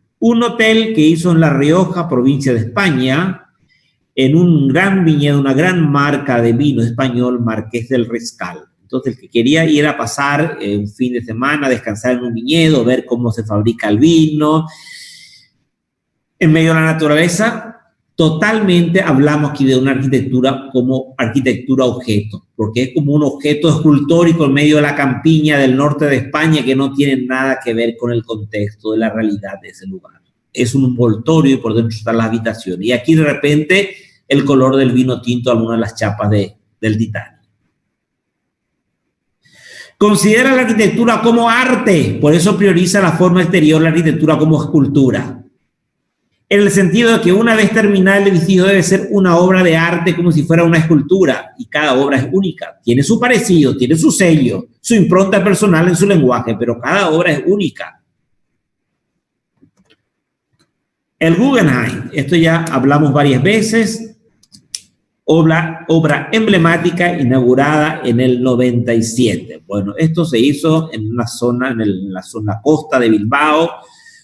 que hizo en La Rioja, provincia de España, en un gran viñedo, una gran marca de vino español, Marqués del Riscal. Entonces, el que quería ir a pasar un fin de semana, descansar en un viñedo, ver cómo se fabrica el vino, en medio de la naturaleza, totalmente hablamos aquí de una arquitectura como arquitectura objeto, porque es como un objeto escultórico en medio de la campiña del norte de España que no tiene nada que ver con el contexto de la realidad de ese lugar. Es un envoltorio y por dentro están las habitaciones. Y aquí de repente el color del vino tinto, algunas de las chapas del titanio. Considera la arquitectura como arte, por eso prioriza la forma exterior, la arquitectura como escultura. En el sentido de que una vez terminada el edificio debe ser una obra de arte como si fuera una escultura, y cada obra es única, tiene su parecido, tiene su sello, su impronta personal en su lenguaje, pero cada obra es única. El Guggenheim, esto ya hablamos varias veces, obra emblemática inaugurada en el 97. Bueno, esto se hizo en una zona, en la zona costa de Bilbao,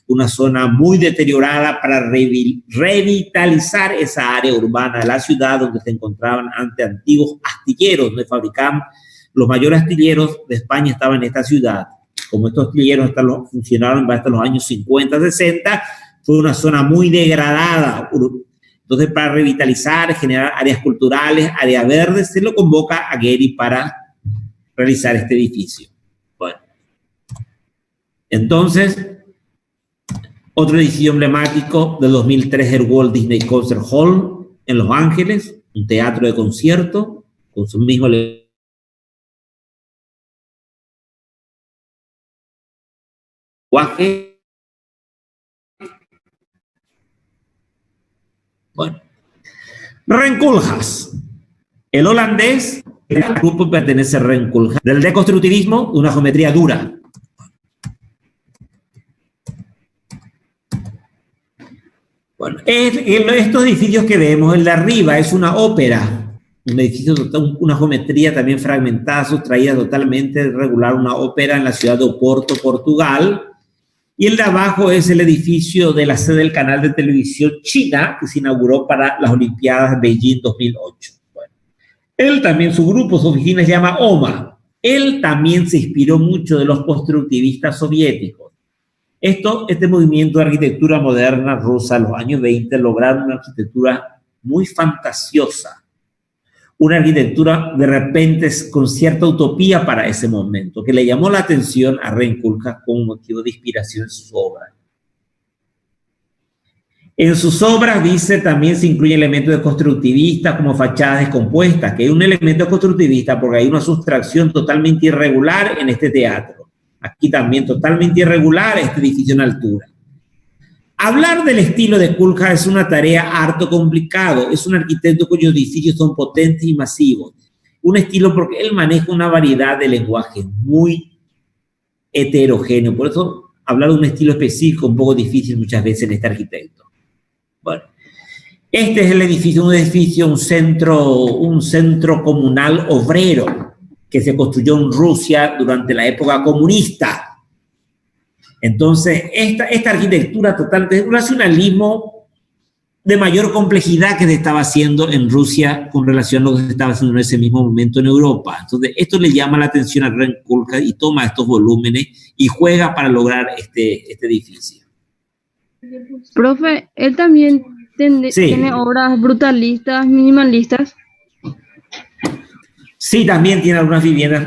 una zona muy deteriorada para revitalizar esa área urbana de la ciudad donde se encontraban antes antiguos astilleros, donde fabricaban los mayores astilleros de España estaban en esta ciudad. Como estos astilleros funcionaron hasta los años 50, 60, fue una zona muy degradada. Entonces, para revitalizar, generar áreas culturales, áreas verdes, se lo convoca a Getty para realizar este edificio. Bueno, entonces, otro edificio emblemático del 2003 es el Walt Disney Concert Hall en Los Ángeles, un teatro de concierto con su mismo lenguaje. Bueno, Ren Koolhaas, el holandés, el grupo pertenece a Ren Koolhaas, del deconstructivismo, una geometría dura. Bueno, estos edificios que vemos, el de arriba es una ópera, un edificio, una geometría también fragmentada, sustraída totalmente irregular, una ópera en la ciudad de Oporto, Portugal. Y el de abajo es el edificio de la sede del canal de televisión China, que se inauguró para las Olimpiadas Beijing 2008. Bueno, él también, su grupo, su oficina se llama OMA. Él también se inspiró mucho de los constructivistas soviéticos. Este movimiento de arquitectura moderna rusa en los años 20 lograron una arquitectura muy fantasiosa, una arquitectura de repente con cierta utopía para ese momento, que le llamó la atención a Ren Koolhaas como motivo de inspiración en sus obras. En sus obras, dice, también se incluyen elementos de constructivistas como fachadas descompuestas, que hay un elemento constructivista porque hay una sustracción totalmente irregular en este teatro. Aquí también totalmente irregular este edificio en altura. Hablar del estilo de Koolhaas es una tarea harto complicado. Es un arquitecto cuyos edificios son potentes y masivos. Un estilo porque él maneja una variedad de lenguajes muy heterogéneo. Por eso hablar de un estilo específico es un poco difícil muchas veces en este arquitecto. Bueno, este es el edificio, un centro comunal obrero que se construyó en Rusia durante la época comunista. Entonces, esta arquitectura total de un racionalismo de mayor complejidad que se estaba haciendo en Rusia con relación a lo que se estaba haciendo en ese mismo momento en Europa. Entonces, esto le llama la atención a Ren Koolhaas y toma estos volúmenes y juega para lograr este edificio. Profe, él también tiene obras brutalistas, minimalistas. Sí, también tiene algunas viviendas.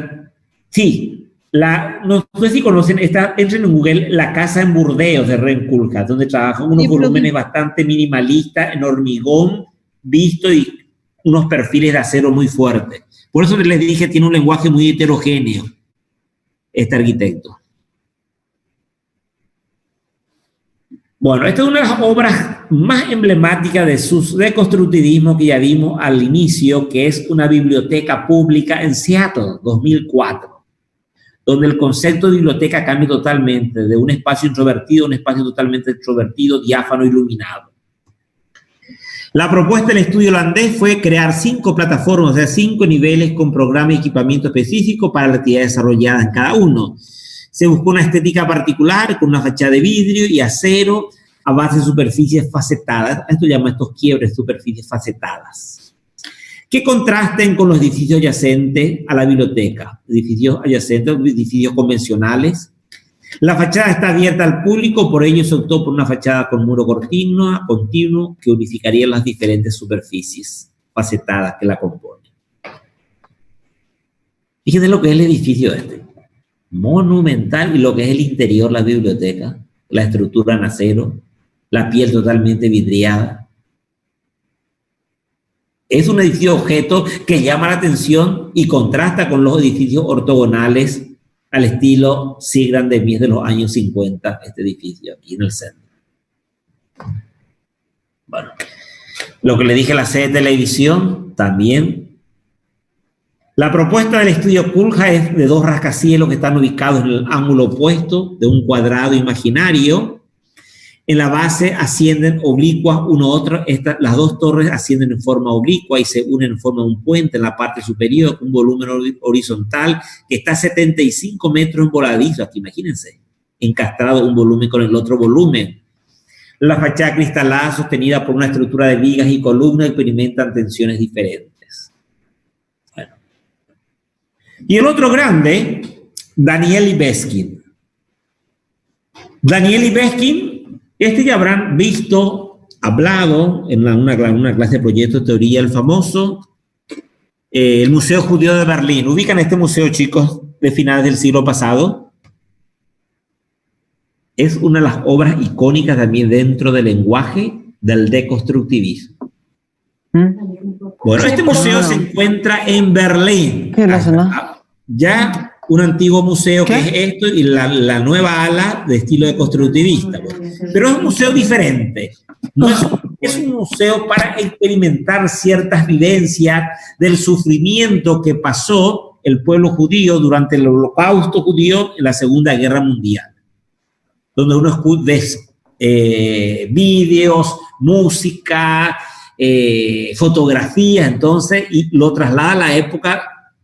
Sí, no sé si conocen, entren en Google, La Casa en Burdeos de Ren Koolhaas, donde trabajan unos volúmenes bastante minimalistas, en hormigón, visto y unos perfiles de acero muy fuertes. Por eso les dije, tiene un lenguaje muy heterogéneo, este arquitecto. Bueno, esta es una de las obras más emblemáticas de su deconstructivismo que ya vimos al inicio, que es una biblioteca pública en Seattle, 2004, donde el concepto de biblioteca cambia totalmente, de un espacio introvertido a un espacio totalmente extrovertido, diáfano, iluminado. La propuesta del estudio holandés fue crear 5 plataformas, o sea, 5 niveles con programa y equipamiento específico para la actividad desarrollada en cada uno. Se buscó una estética particular con una fachada de vidrio y acero a base de superficies facetadas. Esto llama estos quiebres, superficies facetadas, que contrasten con los edificios adyacentes a la biblioteca, edificios adyacentes, edificios convencionales. La fachada está abierta al público, por ello se optó por una fachada con muro continuo que unificaría las diferentes superficies facetadas que la componen. Fíjense lo que es el edificio monumental, y lo que es el interior, la biblioteca, la estructura en acero, la piel totalmente vidriada. Es un edificio objeto que llama la atención y contrasta con los edificios ortogonales al estilo Seagram de Mies de los años 50, este edificio aquí en el centro. Bueno, lo que le dije, la sede de televisión también. La propuesta del estudio Koolhaas es de 2 rascacielos que están ubicados en el ángulo opuesto de un cuadrado imaginario. En la base ascienden oblicuas uno a otro. Las 2 torres ascienden en forma oblicua y se unen en forma de un puente en la parte superior, un volumen horizontal que está a 75 metros en voladizo. Aquí imagínense, encastrado un volumen con el otro volumen. La fachada cristalada sostenida por una estructura de vigas y columnas experimentan tensiones diferentes. Y el otro grande, Daniel Libeskind. Daniel Libeskind, ya habrán visto hablado en una clase de proyecto de teoría, el famoso el Museo Judío de Berlín. ¿Ubican este museo, chicos, de finales del siglo pasado? Es una de las obras icónicas también dentro del lenguaje del deconstructivismo. Bueno, este museo se encuentra en Berlín. Ya un antiguo museo que es esto y la nueva ala de estilo deconstructivista. Pero es un museo diferente. No es un museo para experimentar ciertas vivencias del sufrimiento que pasó el pueblo judío durante el Holocausto judío en la Segunda Guerra Mundial, donde uno ve vídeos, música, fotografías, entonces, y lo traslada a la época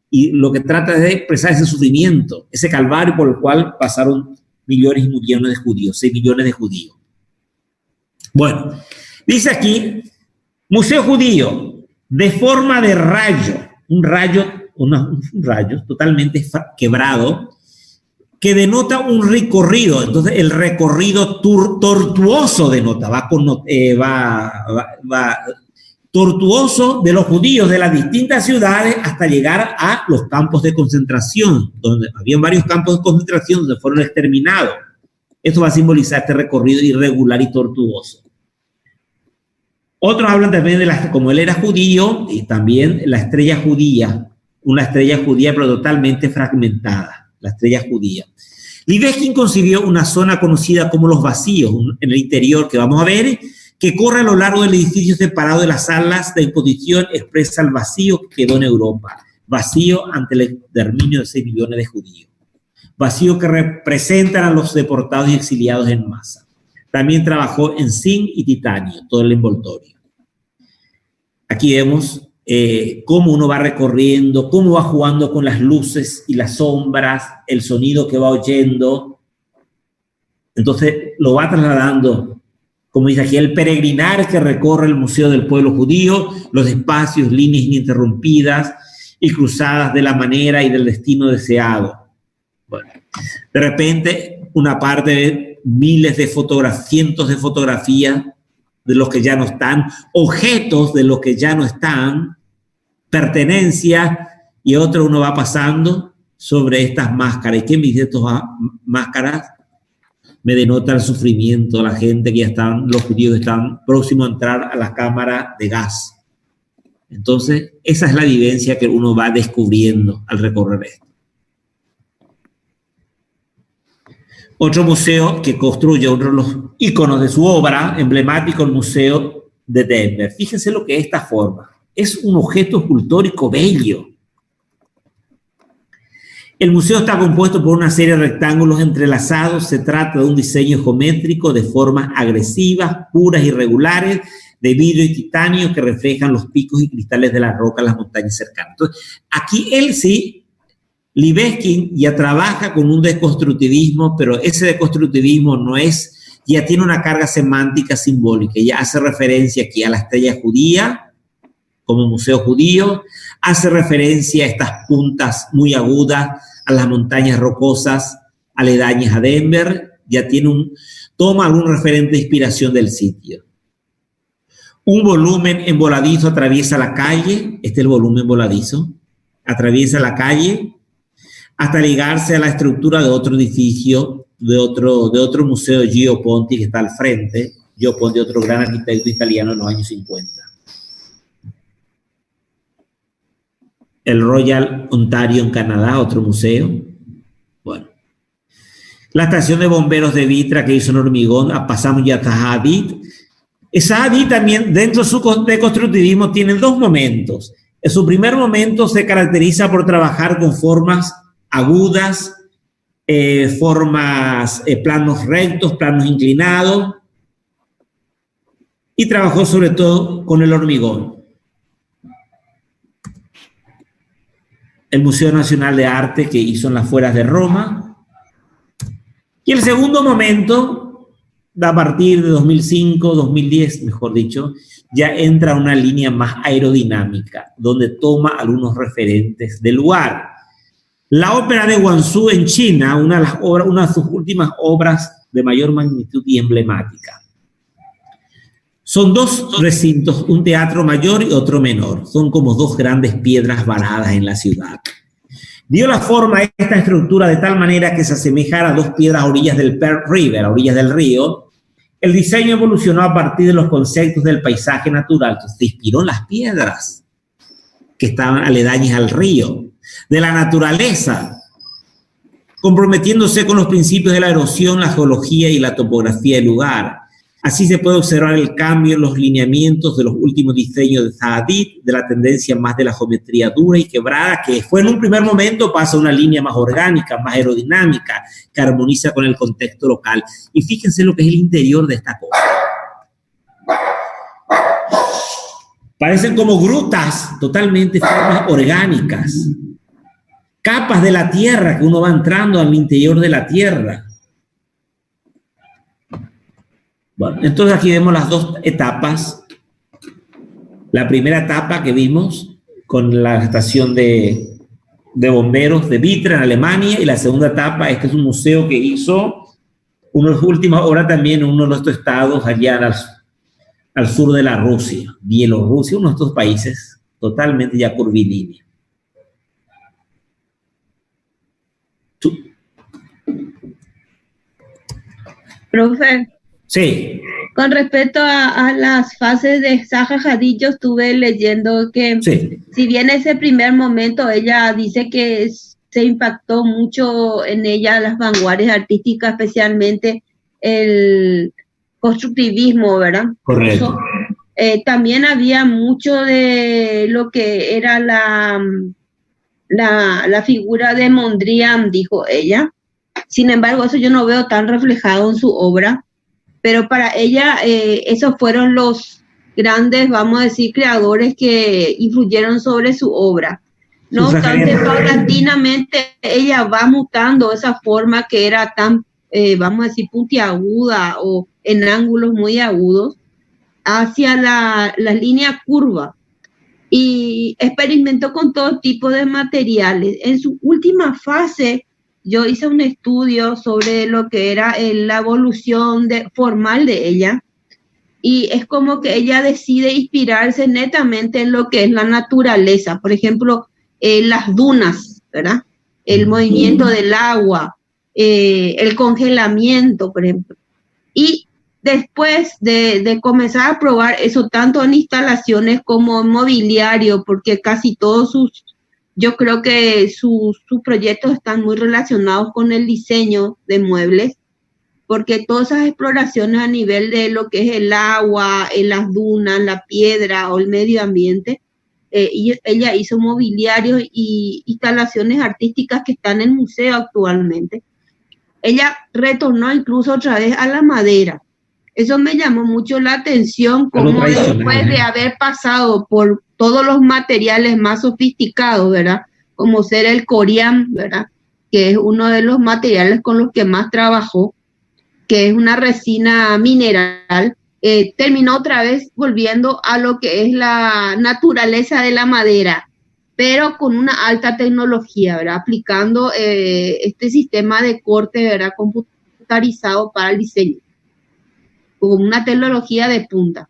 y lo que trata es de expresar ese sufrimiento, ese calvario por el cual pasaron millones y millones de judíos, 6 millones de judíos. Bueno, dice aquí, Museo Judío, de forma de rayo, un rayo totalmente quebrado, que denota un recorrido. Entonces, el recorrido tortuoso denota, tortuoso de los judíos de las distintas ciudades hasta llegar a los campos de concentración, donde había varios campos de concentración donde fueron exterminados. Esto va a simbolizar este recorrido irregular y tortuoso. Otros hablan también de como él era judío, y también la estrella judía, una estrella judía pero totalmente fragmentada, la estrella judía. Libeskind concibió una zona conocida como los vacíos en el interior, que vamos a ver, que corre a lo largo del edificio separado de las salas de exposición, expresa el vacío que quedó en Europa, vacío ante el exterminio de 6 millones de judíos, vacío que representan a los deportados y exiliados en masa. También trabajó en zinc y titanio, todo el envoltorio. Aquí vemos cómo uno va recorriendo, cómo va jugando con las luces y las sombras, el sonido que va oyendo. Entonces lo va trasladando, como dice aquí, el peregrinar que recorre el Museo del Pueblo Judío, los espacios, líneas ininterrumpidas y cruzadas de la manera y del destino deseado. Bueno, de repente una parte de miles de fotografías, cientos de fotografías de los que ya no están, objetos de los que ya no están, pertenencias, y otro uno va pasando sobre estas máscaras. ¿Y qué me dice estas máscaras? Me denota el sufrimiento de la gente que ya están, los judíos que están próximos a entrar a la cámara de gas. Entonces, esa es la vivencia que uno va descubriendo al recorrer esto. Otro museo que construye uno de los íconos de su obra, emblemático, el Museo de Denver. Fíjense lo que es esta forma. Es un objeto escultórico bello. El museo está compuesto por una serie de rectángulos entrelazados. Se trata de un diseño geométrico de formas agresivas, puras y regulares, de vidrio y titanio que reflejan los picos y cristales de la roca en las montañas cercanas. Entonces, aquí él sí, Libeskind ya trabaja con un deconstructivismo, pero ese deconstructivismo no es, ya tiene una carga semántica simbólica, ya hace referencia aquí a la estrella judía como museo judío, hace referencia a estas puntas muy agudas, a las montañas rocosas aledañas a Denver, ya toma algún referente de inspiración del sitio. Un volumen en voladizo atraviesa la calle, este es el volumen voladizo, atraviesa la calle, hasta ligarse a la estructura de otro edificio, de otro museo, Gio Ponti, que está al frente. Gio Ponti, otro gran arquitecto italiano en los años 50. El Royal Ontario en Canadá, otro museo. Bueno. La estación de bomberos de Vitra que hizo en hormigón, pasamos ya a Zaha Hadid. Zaha Hadid también, dentro de su deconstructivismo, tiene dos momentos. En su primer momento se caracteriza por trabajar con formas agudas, planos rectos, planos inclinados, y trabajó sobre todo con el hormigón. El Museo Nacional de Arte que hizo en las afueras de Roma. Y el segundo momento, a partir de 2005, 2010, mejor dicho, ya entra una línea más aerodinámica, donde toma algunos referentes del lugar. La ópera de Guangzhou en China, una de sus últimas obras de mayor magnitud y emblemática. Son dos recintos, un teatro mayor y otro menor. Son como dos grandes piedras varadas en la ciudad. Dio la forma a esta estructura de tal manera que se asemejara a dos piedras a orillas del Pearl River, a orillas del río. El diseño evolucionó a partir de los conceptos del paisaje natural, que se inspiró en las piedras que estaban aledañas al río, de la naturaleza, comprometiéndose con los principios de la erosión, la geología y la topografía del lugar. Así se puede observar el cambio en los lineamientos de los últimos diseños de Zaha Hadid, de la tendencia más de la geometría dura y quebrada, que fue en un primer momento pasa a una línea más orgánica, más aerodinámica, que armoniza con el contexto local. Y fíjense lo que es el interior de esta cosa. Parecen como grutas, totalmente formas orgánicas. Capas de la tierra que uno va entrando al interior de la tierra. Bueno, entonces aquí vemos las dos etapas. La primera etapa que vimos con la estación de bomberos de Vitra en Alemania, y la segunda etapa, este es un museo que hizo unas últimas horas también en uno de nuestros estados allá al sur de la Rusia, Bielorrusia, uno de estos países totalmente ya curvilíneo. Profe. Sí. Con respecto a las fases de Zaha Hadid, yo estuve leyendo que sí. Si bien ese primer momento ella dice que se impactó mucho en ella las vanguardias artísticas, especialmente el constructivismo, ¿verdad? Correcto. También había mucho de lo que era la figura de Mondrian, dijo ella. Sin embargo, eso yo no veo tan reflejado en su obra. Pero para ella esos fueron los grandes, vamos a decir, creadores que influyeron sobre su obra. No obstante, paulatinamente ella va mutando esa forma que era tan, vamos a decir, puntiaguda o en ángulos muy agudos hacia la línea curva. Y experimentó con todo tipo de materiales. En su última fase, yo hice un estudio sobre lo que era la evolución formal de ella, y es como que ella decide inspirarse netamente en lo que es la naturaleza. Por ejemplo, las dunas, ¿verdad? El movimiento del agua, el congelamiento, por ejemplo. Y después de comenzar a probar eso, tanto en instalaciones como en mobiliario, porque casi todos yo creo que sus proyectos están muy relacionados con el diseño de muebles, porque todas esas exploraciones a nivel de lo que es el agua, las dunas, la piedra o el medio ambiente, y ella hizo mobiliarios y instalaciones artísticas que están en el museo actualmente. Ella retornó incluso otra vez a la madera. Eso me llamó mucho la atención, como después de haber pasado por todos los materiales más sofisticados, ¿verdad? Como ser el corián, ¿verdad? Que es uno de los materiales con los que más trabajó, que es una resina mineral, terminó otra vez volviendo a lo que es la naturaleza de la madera, pero con una alta tecnología, ¿verdad? Aplicando este sistema de corte, ¿verdad? Computarizado para el diseño, con una tecnología de punta.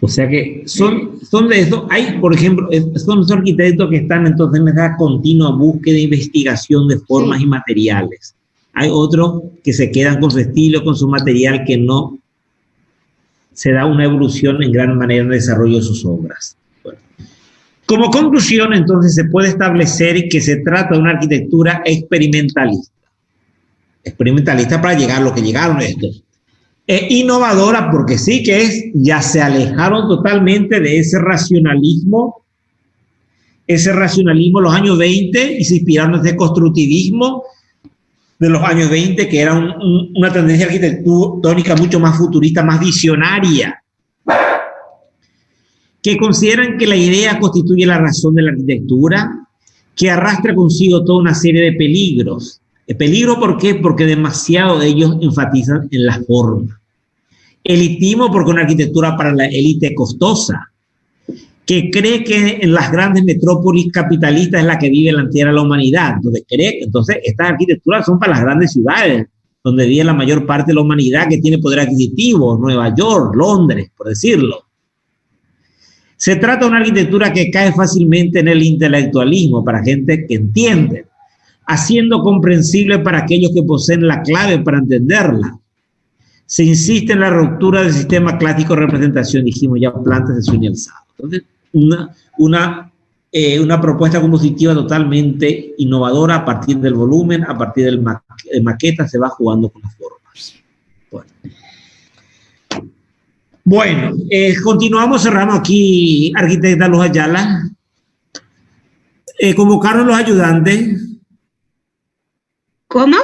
O sea que son de eso. Hay, por ejemplo, son los arquitectos que están entonces en esa continua búsqueda e investigación de formas y materiales. Hay otros que se quedan con su estilo, con su material, que no se da una evolución en gran manera en el desarrollo de sus obras. Bueno. Como conclusión, entonces, se puede establecer que se trata de una arquitectura experimentalista. Experimentalista para llegar a lo que llegaron estos. Innovadora porque sí que ya se alejaron totalmente de ese racionalismo de los años 20 y se inspiraron en ese constructivismo de los años 20, que era una tendencia arquitectónica mucho más futurista, más visionaria, que consideran que la idea constituye la razón de la arquitectura, que arrastra consigo toda una serie de peligros. ¿El peligro por qué? Porque demasiado de ellos enfatizan en la forma. Elitismo porque una arquitectura para la élite costosa, que cree que en las grandes metrópolis capitalistas es la que vive la entera la humanidad. Entonces cree que entonces estas arquitecturas son para las grandes ciudades, donde vive la mayor parte de la humanidad que tiene poder adquisitivo, Nueva York, Londres, por decirlo. Se trata de una arquitectura que cae fácilmente en el intelectualismo para gente que entiende, haciendo comprensible para aquellos que poseen la clave para entenderla. Se insiste en la ruptura del sistema clásico de representación, dijimos ya, plantas de sueño alzado. Entonces, una propuesta compositiva totalmente innovadora a partir del volumen, a partir del maqueta, se va jugando con las formas. Bueno, continuamos, cerramos aquí, arquitecta Luz Ayala. Convocaron los ayudantes. ¿Cómo?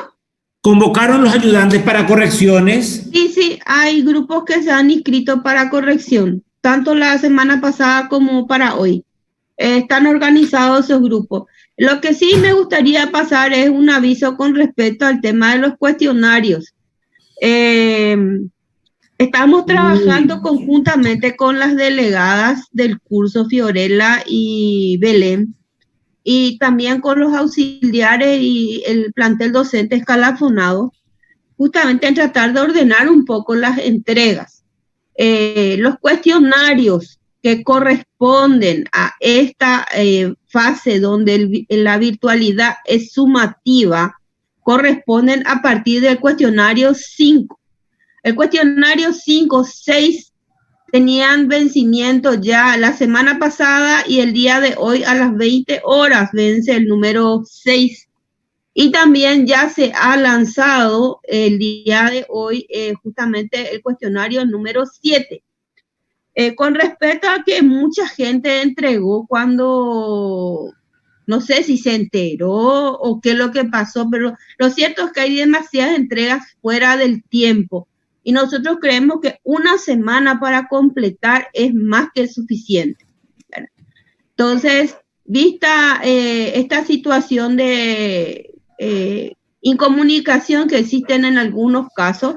Convocaron los ayudantes para correcciones. Sí, hay grupos que se han inscrito para corrección, tanto la semana pasada como para hoy. Están organizados esos grupos. Lo que sí me gustaría pasar es un aviso con respecto al tema de los cuestionarios. Estamos trabajando conjuntamente con las delegadas del curso Fiorella y Belén, y también con los auxiliares y el plantel docente escalafonado, justamente en tratar de ordenar un poco las entregas. Los cuestionarios que corresponden a esta fase donde la virtualidad es sumativa, corresponden a partir del cuestionario 5. El cuestionario 5, 6 tenían vencimiento ya la semana pasada y el día de hoy a las 20 horas vence el número 6. Y también ya se ha lanzado el día de hoy justamente el cuestionario número 7. Con respecto a que mucha gente entregó cuando, no sé si se enteró o qué es lo que pasó, pero lo cierto es que hay demasiadas entregas fuera del tiempo. Y nosotros creemos que una semana para completar es más que suficiente. Entonces, vista esta situación de incomunicación que existen en algunos casos,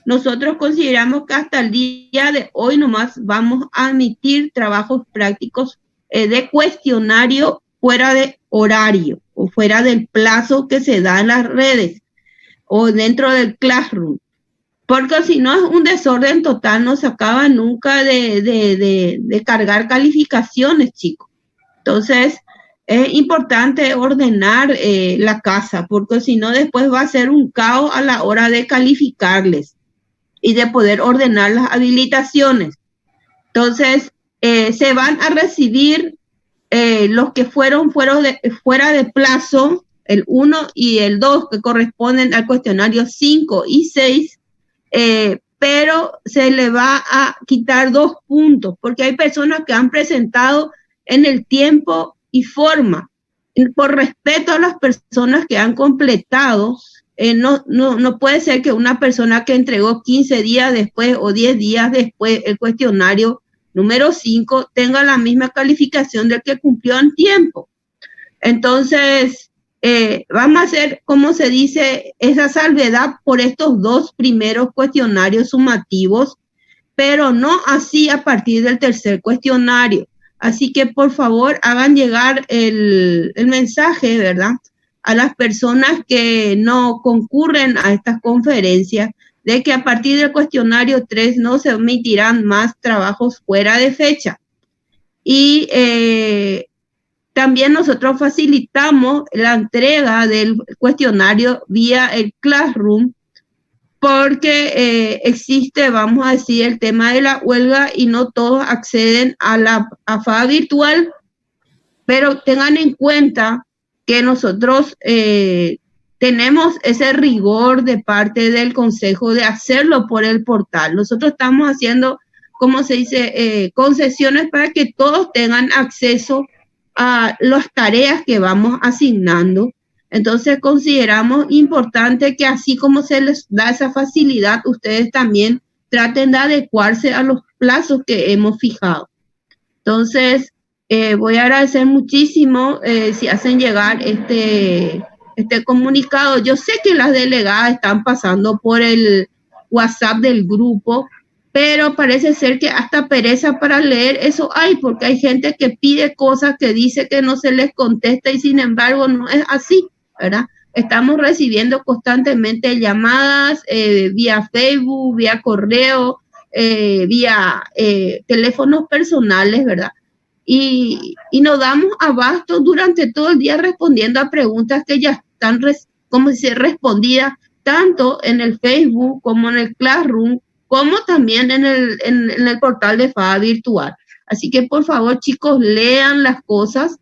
nosotros consideramos que hasta el día de hoy nomás vamos a admitir trabajos prácticos de cuestionario fuera de horario o fuera del plazo que se da en las redes o dentro del Classroom. Porque si no es un desorden total, no se acaba nunca de cargar calificaciones, chicos. Entonces, es importante ordenar la casa, porque si no después va a ser un caos a la hora de calificarles y de poder ordenar las habilitaciones. Entonces, se van a recibir los que fueron fuera de plazo, el 1 y el 2, que corresponden al cuestionario 5 y 6, pero se le va a quitar 2 puntos, porque hay personas que han presentado en el tiempo y forma. Por respeto a las personas que han completado, no puede ser que una persona que entregó 15 días después o 10 días después el cuestionario número 5 tenga la misma calificación del que cumplió en tiempo. Entonces, vamos a hacer, como se dice, esa salvedad por estos 2 primeros cuestionarios sumativos, pero no así a partir del tercer cuestionario. Así que, por favor, hagan llegar el mensaje, ¿verdad?, a las personas que no concurren a estas conferencias, de que a partir del cuestionario 3 no se emitirán más trabajos fuera de fecha. Y también nosotros facilitamos la entrega del cuestionario vía el Classroom, porque existe, vamos a decir, el tema de la huelga y no todos acceden a la AFA virtual, pero tengan en cuenta que nosotros tenemos ese rigor de parte del Consejo de hacerlo por el portal. Nosotros estamos haciendo, como se dice, concesiones para que todos tengan acceso a las tareas que vamos asignando. Entonces consideramos importante que así como se les da esa facilidad, ustedes también traten de adecuarse a los plazos que hemos fijado. Entonces, voy a agradecer muchísimo si hacen llegar este comunicado. Yo sé que las delegadas están pasando por el WhatsApp del grupo, pero parece ser que hasta pereza para leer eso hay, porque hay gente que pide cosas que dice que no se les contesta y sin embargo no es así, ¿verdad? Estamos recibiendo constantemente llamadas vía Facebook, vía correo, vía teléfonos personales, ¿verdad? Y nos damos abasto durante todo el día respondiendo a preguntas que ya están, como dice, respondidas tanto en el Facebook como en el Classroom, como también en el portal de FADA Virtual. Así que, por favor, chicos, lean las cosas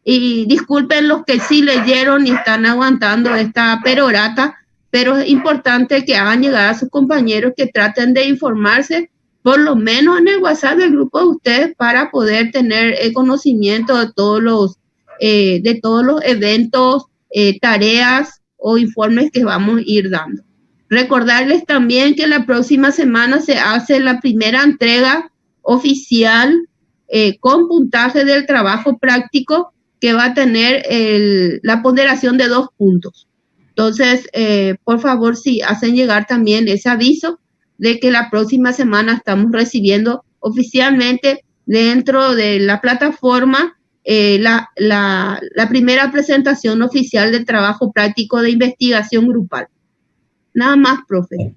y disculpen los que sí leyeron y están aguantando esta perorata, pero es importante que hagan llegar a sus compañeros que traten de informarse, por lo menos en el WhatsApp del grupo de ustedes, para poder tener conocimiento de todos los eventos, tareas o informes que vamos a ir dando. Recordarles también que la próxima semana se hace la primera entrega oficial con puntaje del trabajo práctico, que va a tener la ponderación de 2 puntos. Entonces, por favor, sí, hacen llegar también ese aviso de que la próxima semana estamos recibiendo oficialmente dentro de la plataforma la primera presentación oficial del trabajo práctico de investigación grupal. Nada más, profe.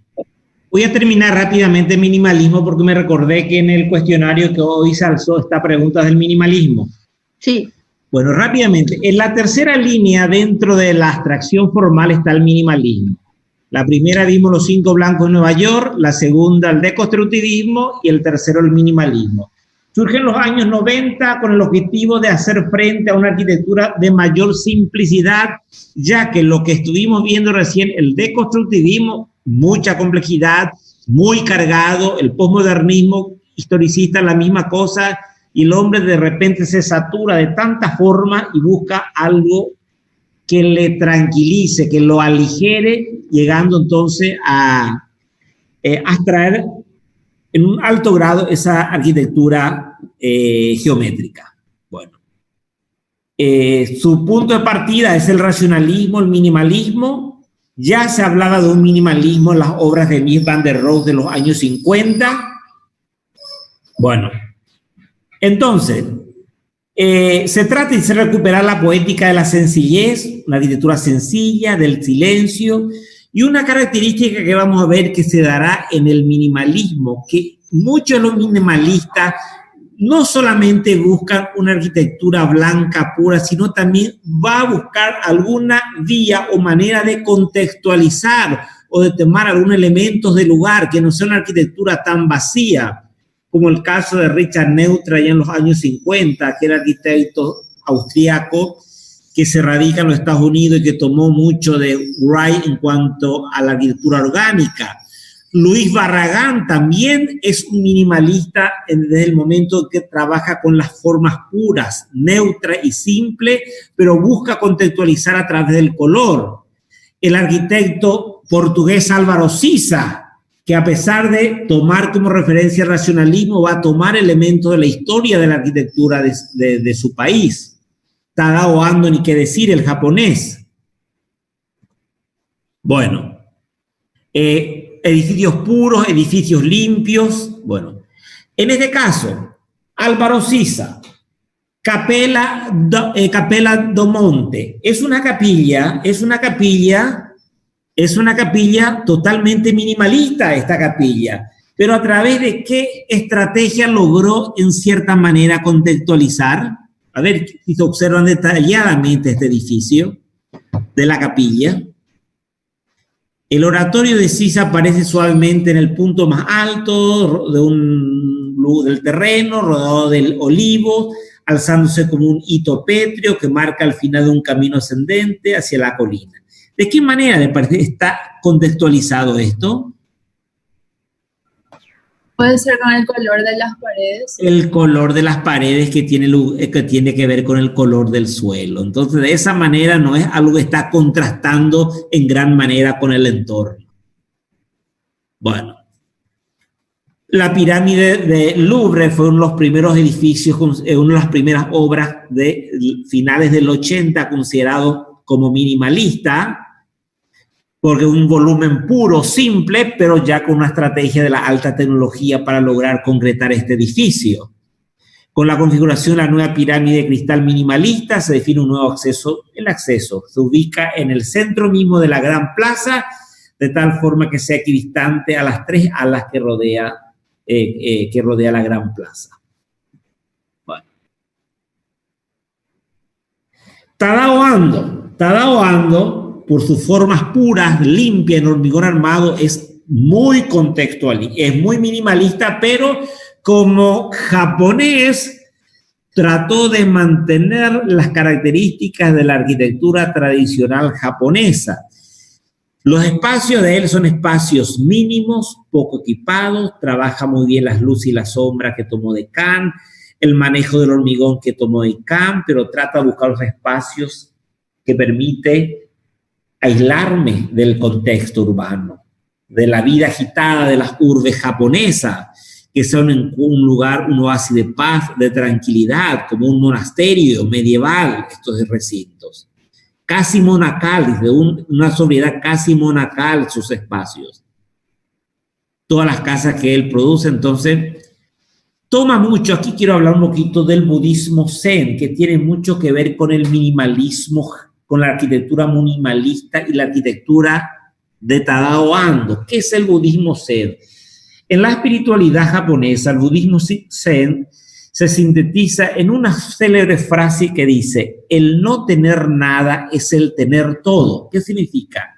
Voy a terminar rápidamente minimalismo porque me recordé que en el cuestionario que hoy se alzó esta pregunta del minimalismo. Sí. Bueno, rápidamente, en la tercera línea dentro de la abstracción formal está el minimalismo. La primera vimos los 5 blancos de Nueva York, la segunda el deconstructivismo y el tercero el minimalismo. Surge en los años 90 con el objetivo de hacer frente a una arquitectura de mayor simplicidad, ya que lo que estuvimos viendo recién, el deconstructivismo, mucha complejidad, muy cargado, el posmodernismo historicista, la misma cosa, y el hombre de repente se satura de tanta forma y busca algo que le tranquilice, que lo aligere, llegando entonces a abstraer en un alto grado esa arquitectura geométrica. Bueno, su punto de partida es el racionalismo, el minimalismo. Ya se hablaba de un minimalismo en las obras de Mies van der Rohe de los años 50. Bueno, entonces, se trata de recuperar la poética de la sencillez, una arquitectura sencilla, del silencio, y una característica que vamos a ver que se dará en el minimalismo, que muchos de los minimalistas no solamente buscan una arquitectura blanca pura, sino también va a buscar alguna vía o manera de contextualizar o de tomar algunos elementos del lugar, que no sea una arquitectura tan vacía, como el caso de Richard Neutra ya en los años 50, que era arquitecto austríaco, que se radica en los Estados Unidos y que tomó mucho de Wright en cuanto a la arquitectura orgánica. Luis Barragán también es un minimalista desde el momento que trabaja con las formas puras, neutra y simple, pero busca contextualizar a través del color. El arquitecto portugués Álvaro Siza, que a pesar de tomar como referencia el racionalismo, va a tomar elementos de la historia de la arquitectura de su país. Tadao Ando, ni qué decir, el japonés. Bueno, edificios puros, edificios limpios. Bueno, en este caso, Álvaro Siza, Capella do Monte, es una capilla totalmente minimalista, esta capilla, pero a través de qué estrategia logró en cierta manera contextualizar. A ver si se observan detalladamente este edificio de la capilla. El oratorio de Siza aparece suavemente en el punto más alto del terreno, rodeado del olivo, alzándose como un hito pétreo que marca el final de un camino ascendente hacia la colina. ¿De qué manera le parece está contextualizado esto? Puede ser con el color de las paredes. El color de las paredes que tiene que ver con el color del suelo. Entonces, de esa manera no es algo que está contrastando en gran manera con el entorno. Bueno, la pirámide de Louvre fue uno de los primeros edificios, una de las primeras obras de finales del 80 considerado como minimalista, porque un volumen puro, simple, pero ya con una estrategia de la alta tecnología para lograr concretar este edificio. Con la configuración de la nueva pirámide de cristal minimalista se define un nuevo acceso. El acceso se ubica en el centro mismo de la gran plaza, de tal forma que sea equidistante a las 3 alas que rodea la gran plaza. Bueno. Tadao Ando, por sus formas puras, limpias, en hormigón armado, es muy contextual, es muy minimalista, pero como japonés trató de mantener las características de la arquitectura tradicional japonesa. Los espacios de él son espacios mínimos, poco equipados, trabaja muy bien las luces y las sombras que tomó de Kant, el manejo del hormigón que tomó de Kant, pero trata de buscar los espacios que permite aislarme del contexto urbano, de la vida agitada de las urbes japonesas, que son un lugar, un oasis de paz, de tranquilidad, como un monasterio medieval, estos recintos. Casi monacal, de una sobriedad casi monacal sus espacios. Todas las casas que él produce, entonces, toma mucho. Aquí quiero hablar un poquito del budismo zen, que tiene mucho que ver con el minimalismo, con la arquitectura minimalista y la arquitectura de Tadao Ando. ¿Qué es el budismo zen? En la espiritualidad japonesa, el budismo zen se sintetiza en una célebre frase que dice: el no tener nada es el tener todo. ¿Qué significa?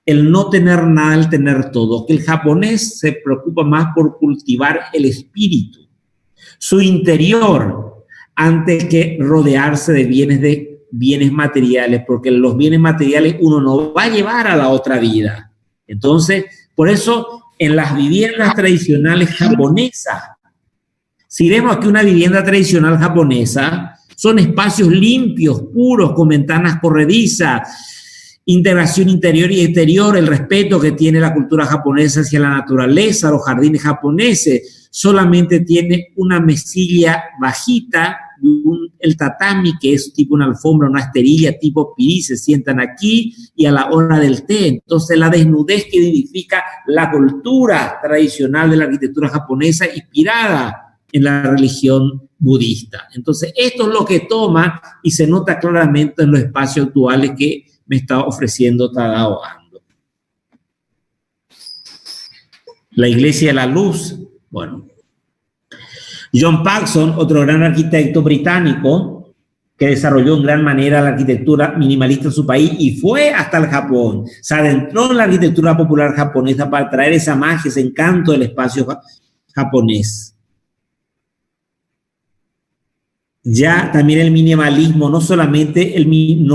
El no tener nada, el tener todo. Que el japonés se preocupa más por cultivar el espíritu, su interior, antes que rodearse de bienes materiales, porque los bienes materiales uno no va a llevar a la otra vida. Entonces, por eso, en las viviendas tradicionales japonesas, si vemos aquí una vivienda tradicional japonesa, son espacios limpios, puros, con ventanas corredizas, integración interior y exterior, el respeto que tiene la cultura japonesa hacia la naturaleza, los jardines japoneses, solamente tiene una mesilla bajita, el tatami, que es tipo una alfombra, una esterilla tipo pirí, se sientan aquí y a la hora del té. Entonces la desnudez que identifica la cultura tradicional de la arquitectura japonesa inspirada en la religión budista. Entonces esto es lo que toma y se nota claramente en los espacios actuales que me está ofreciendo Tadao Ando. La Iglesia de la Luz, bueno. John Paxson, otro gran arquitecto británico que desarrolló en gran manera la arquitectura minimalista en su país y fue hasta el Japón, se adentró en la arquitectura popular japonesa para traer esa magia, ese encanto del espacio japonés. Ya también el minimalismo, no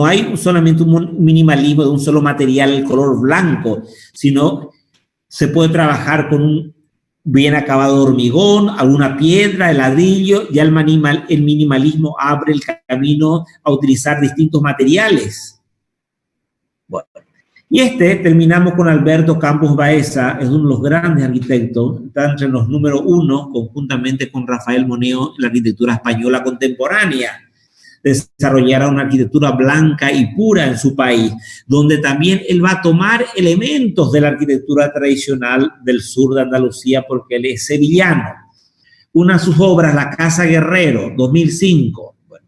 hay solamente un minimalismo de un solo material, el color blanco, sino se puede trabajar con un bien acabado de hormigón, alguna piedra, el ladrillo. Ya el minimalismo abre el camino a utilizar distintos materiales. Bueno, y terminamos con Alberto Campos Baeza, es uno de los grandes arquitectos, está entre los número 1, conjuntamente con Rafael Moneo, en la arquitectura española contemporánea. Desarrollará una arquitectura blanca y pura en su país, donde también él va a tomar elementos de la arquitectura tradicional del sur de Andalucía, porque él es sevillano. Una de sus obras, La Casa Guerrero, 2005. Bueno,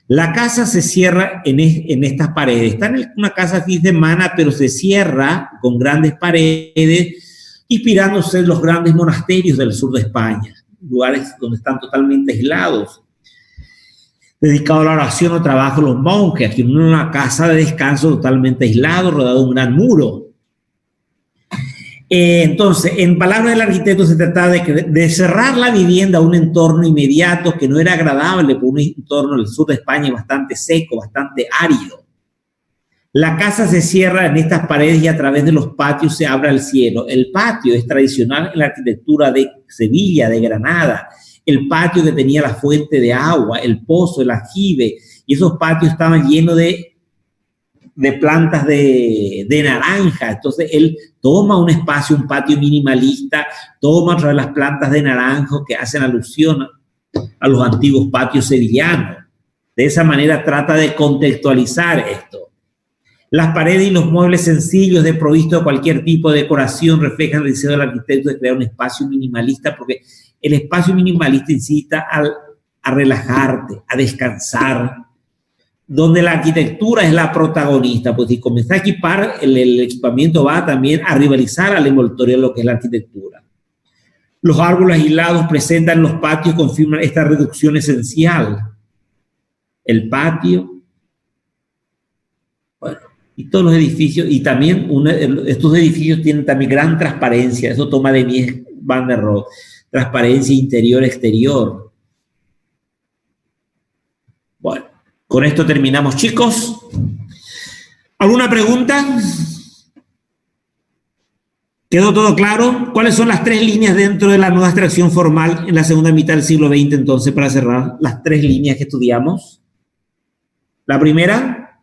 la casa se cierra en estas paredes. Está en una casa fin de semana, pero se cierra con grandes paredes, inspirándose en los grandes monasterios del sur de España, lugares donde están totalmente aislados, dedicado a la oración o trabajo los monjes, aquí en una casa de descanso totalmente aislado, rodeado de un gran muro. Entonces, en palabras del arquitecto, se trataba de cerrar la vivienda a un entorno inmediato que no era agradable, por un entorno del sur de España bastante seco, bastante árido. La casa se cierra en estas paredes y a través de los patios se abre al cielo. El patio es tradicional en la arquitectura de Sevilla, de Granada. El patio que tenía la fuente de agua, el pozo, el aljibe, y esos patios estaban llenos de plantas de naranja. Entonces él toma un espacio, un patio minimalista, toma otra de las plantas de naranjo que hacen alusión a los antiguos patios sevillanos. De esa manera trata de contextualizar esto. Las paredes y los muebles sencillos desprovistos de cualquier tipo de decoración reflejan el deseo del arquitecto de crear un espacio minimalista, porque el espacio minimalista incita a relajarte, a descansar, donde la arquitectura es la protagonista, pues si comenzás a equipar, el equipamiento va también a rivalizar al envoltorio de lo que es la arquitectura. Los árboles aislados presentan en los patios, confirman esta reducción esencial. El patio, bueno, y todos los edificios, y también estos edificios tienen también gran transparencia, eso toma de Mies van der Rohe, transparencia interior-exterior. Bueno, con esto terminamos, chicos. ¿Alguna pregunta? ¿Quedó todo claro? ¿Cuáles son las 3 líneas dentro de la nueva extracción formal en la segunda mitad del siglo XX, entonces, para cerrar las 3 líneas que estudiamos? La primera,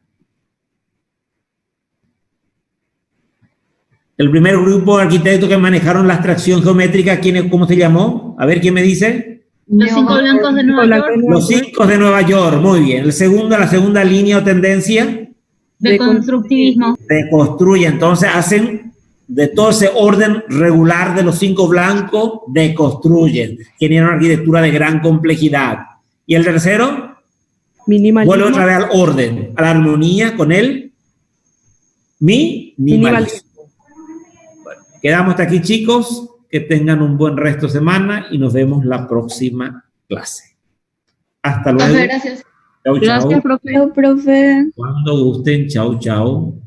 el primer grupo de arquitectos que manejaron la abstracción geométrica, ¿cómo se llamó? A ver, ¿quién me dice? Los 5 blancos de Nueva York. Los 5 de Nueva York, muy bien. La segunda línea o tendencia. De constructivismo. Deconstruye, entonces hacen de todo ese orden regular de los 5 blancos, deconstruyen. Tienen una arquitectura de gran complejidad. ¿Y el tercero? Minimalismo. Vuelve otra vez al orden, a la armonía con el minimalismo. Bueno, quedamos hasta aquí, chicos. Que tengan un buen resto de semana y nos vemos la próxima clase. Hasta luego. Gracias. Chau, chau. Gracias, profe. Cuando gusten, chau, chau.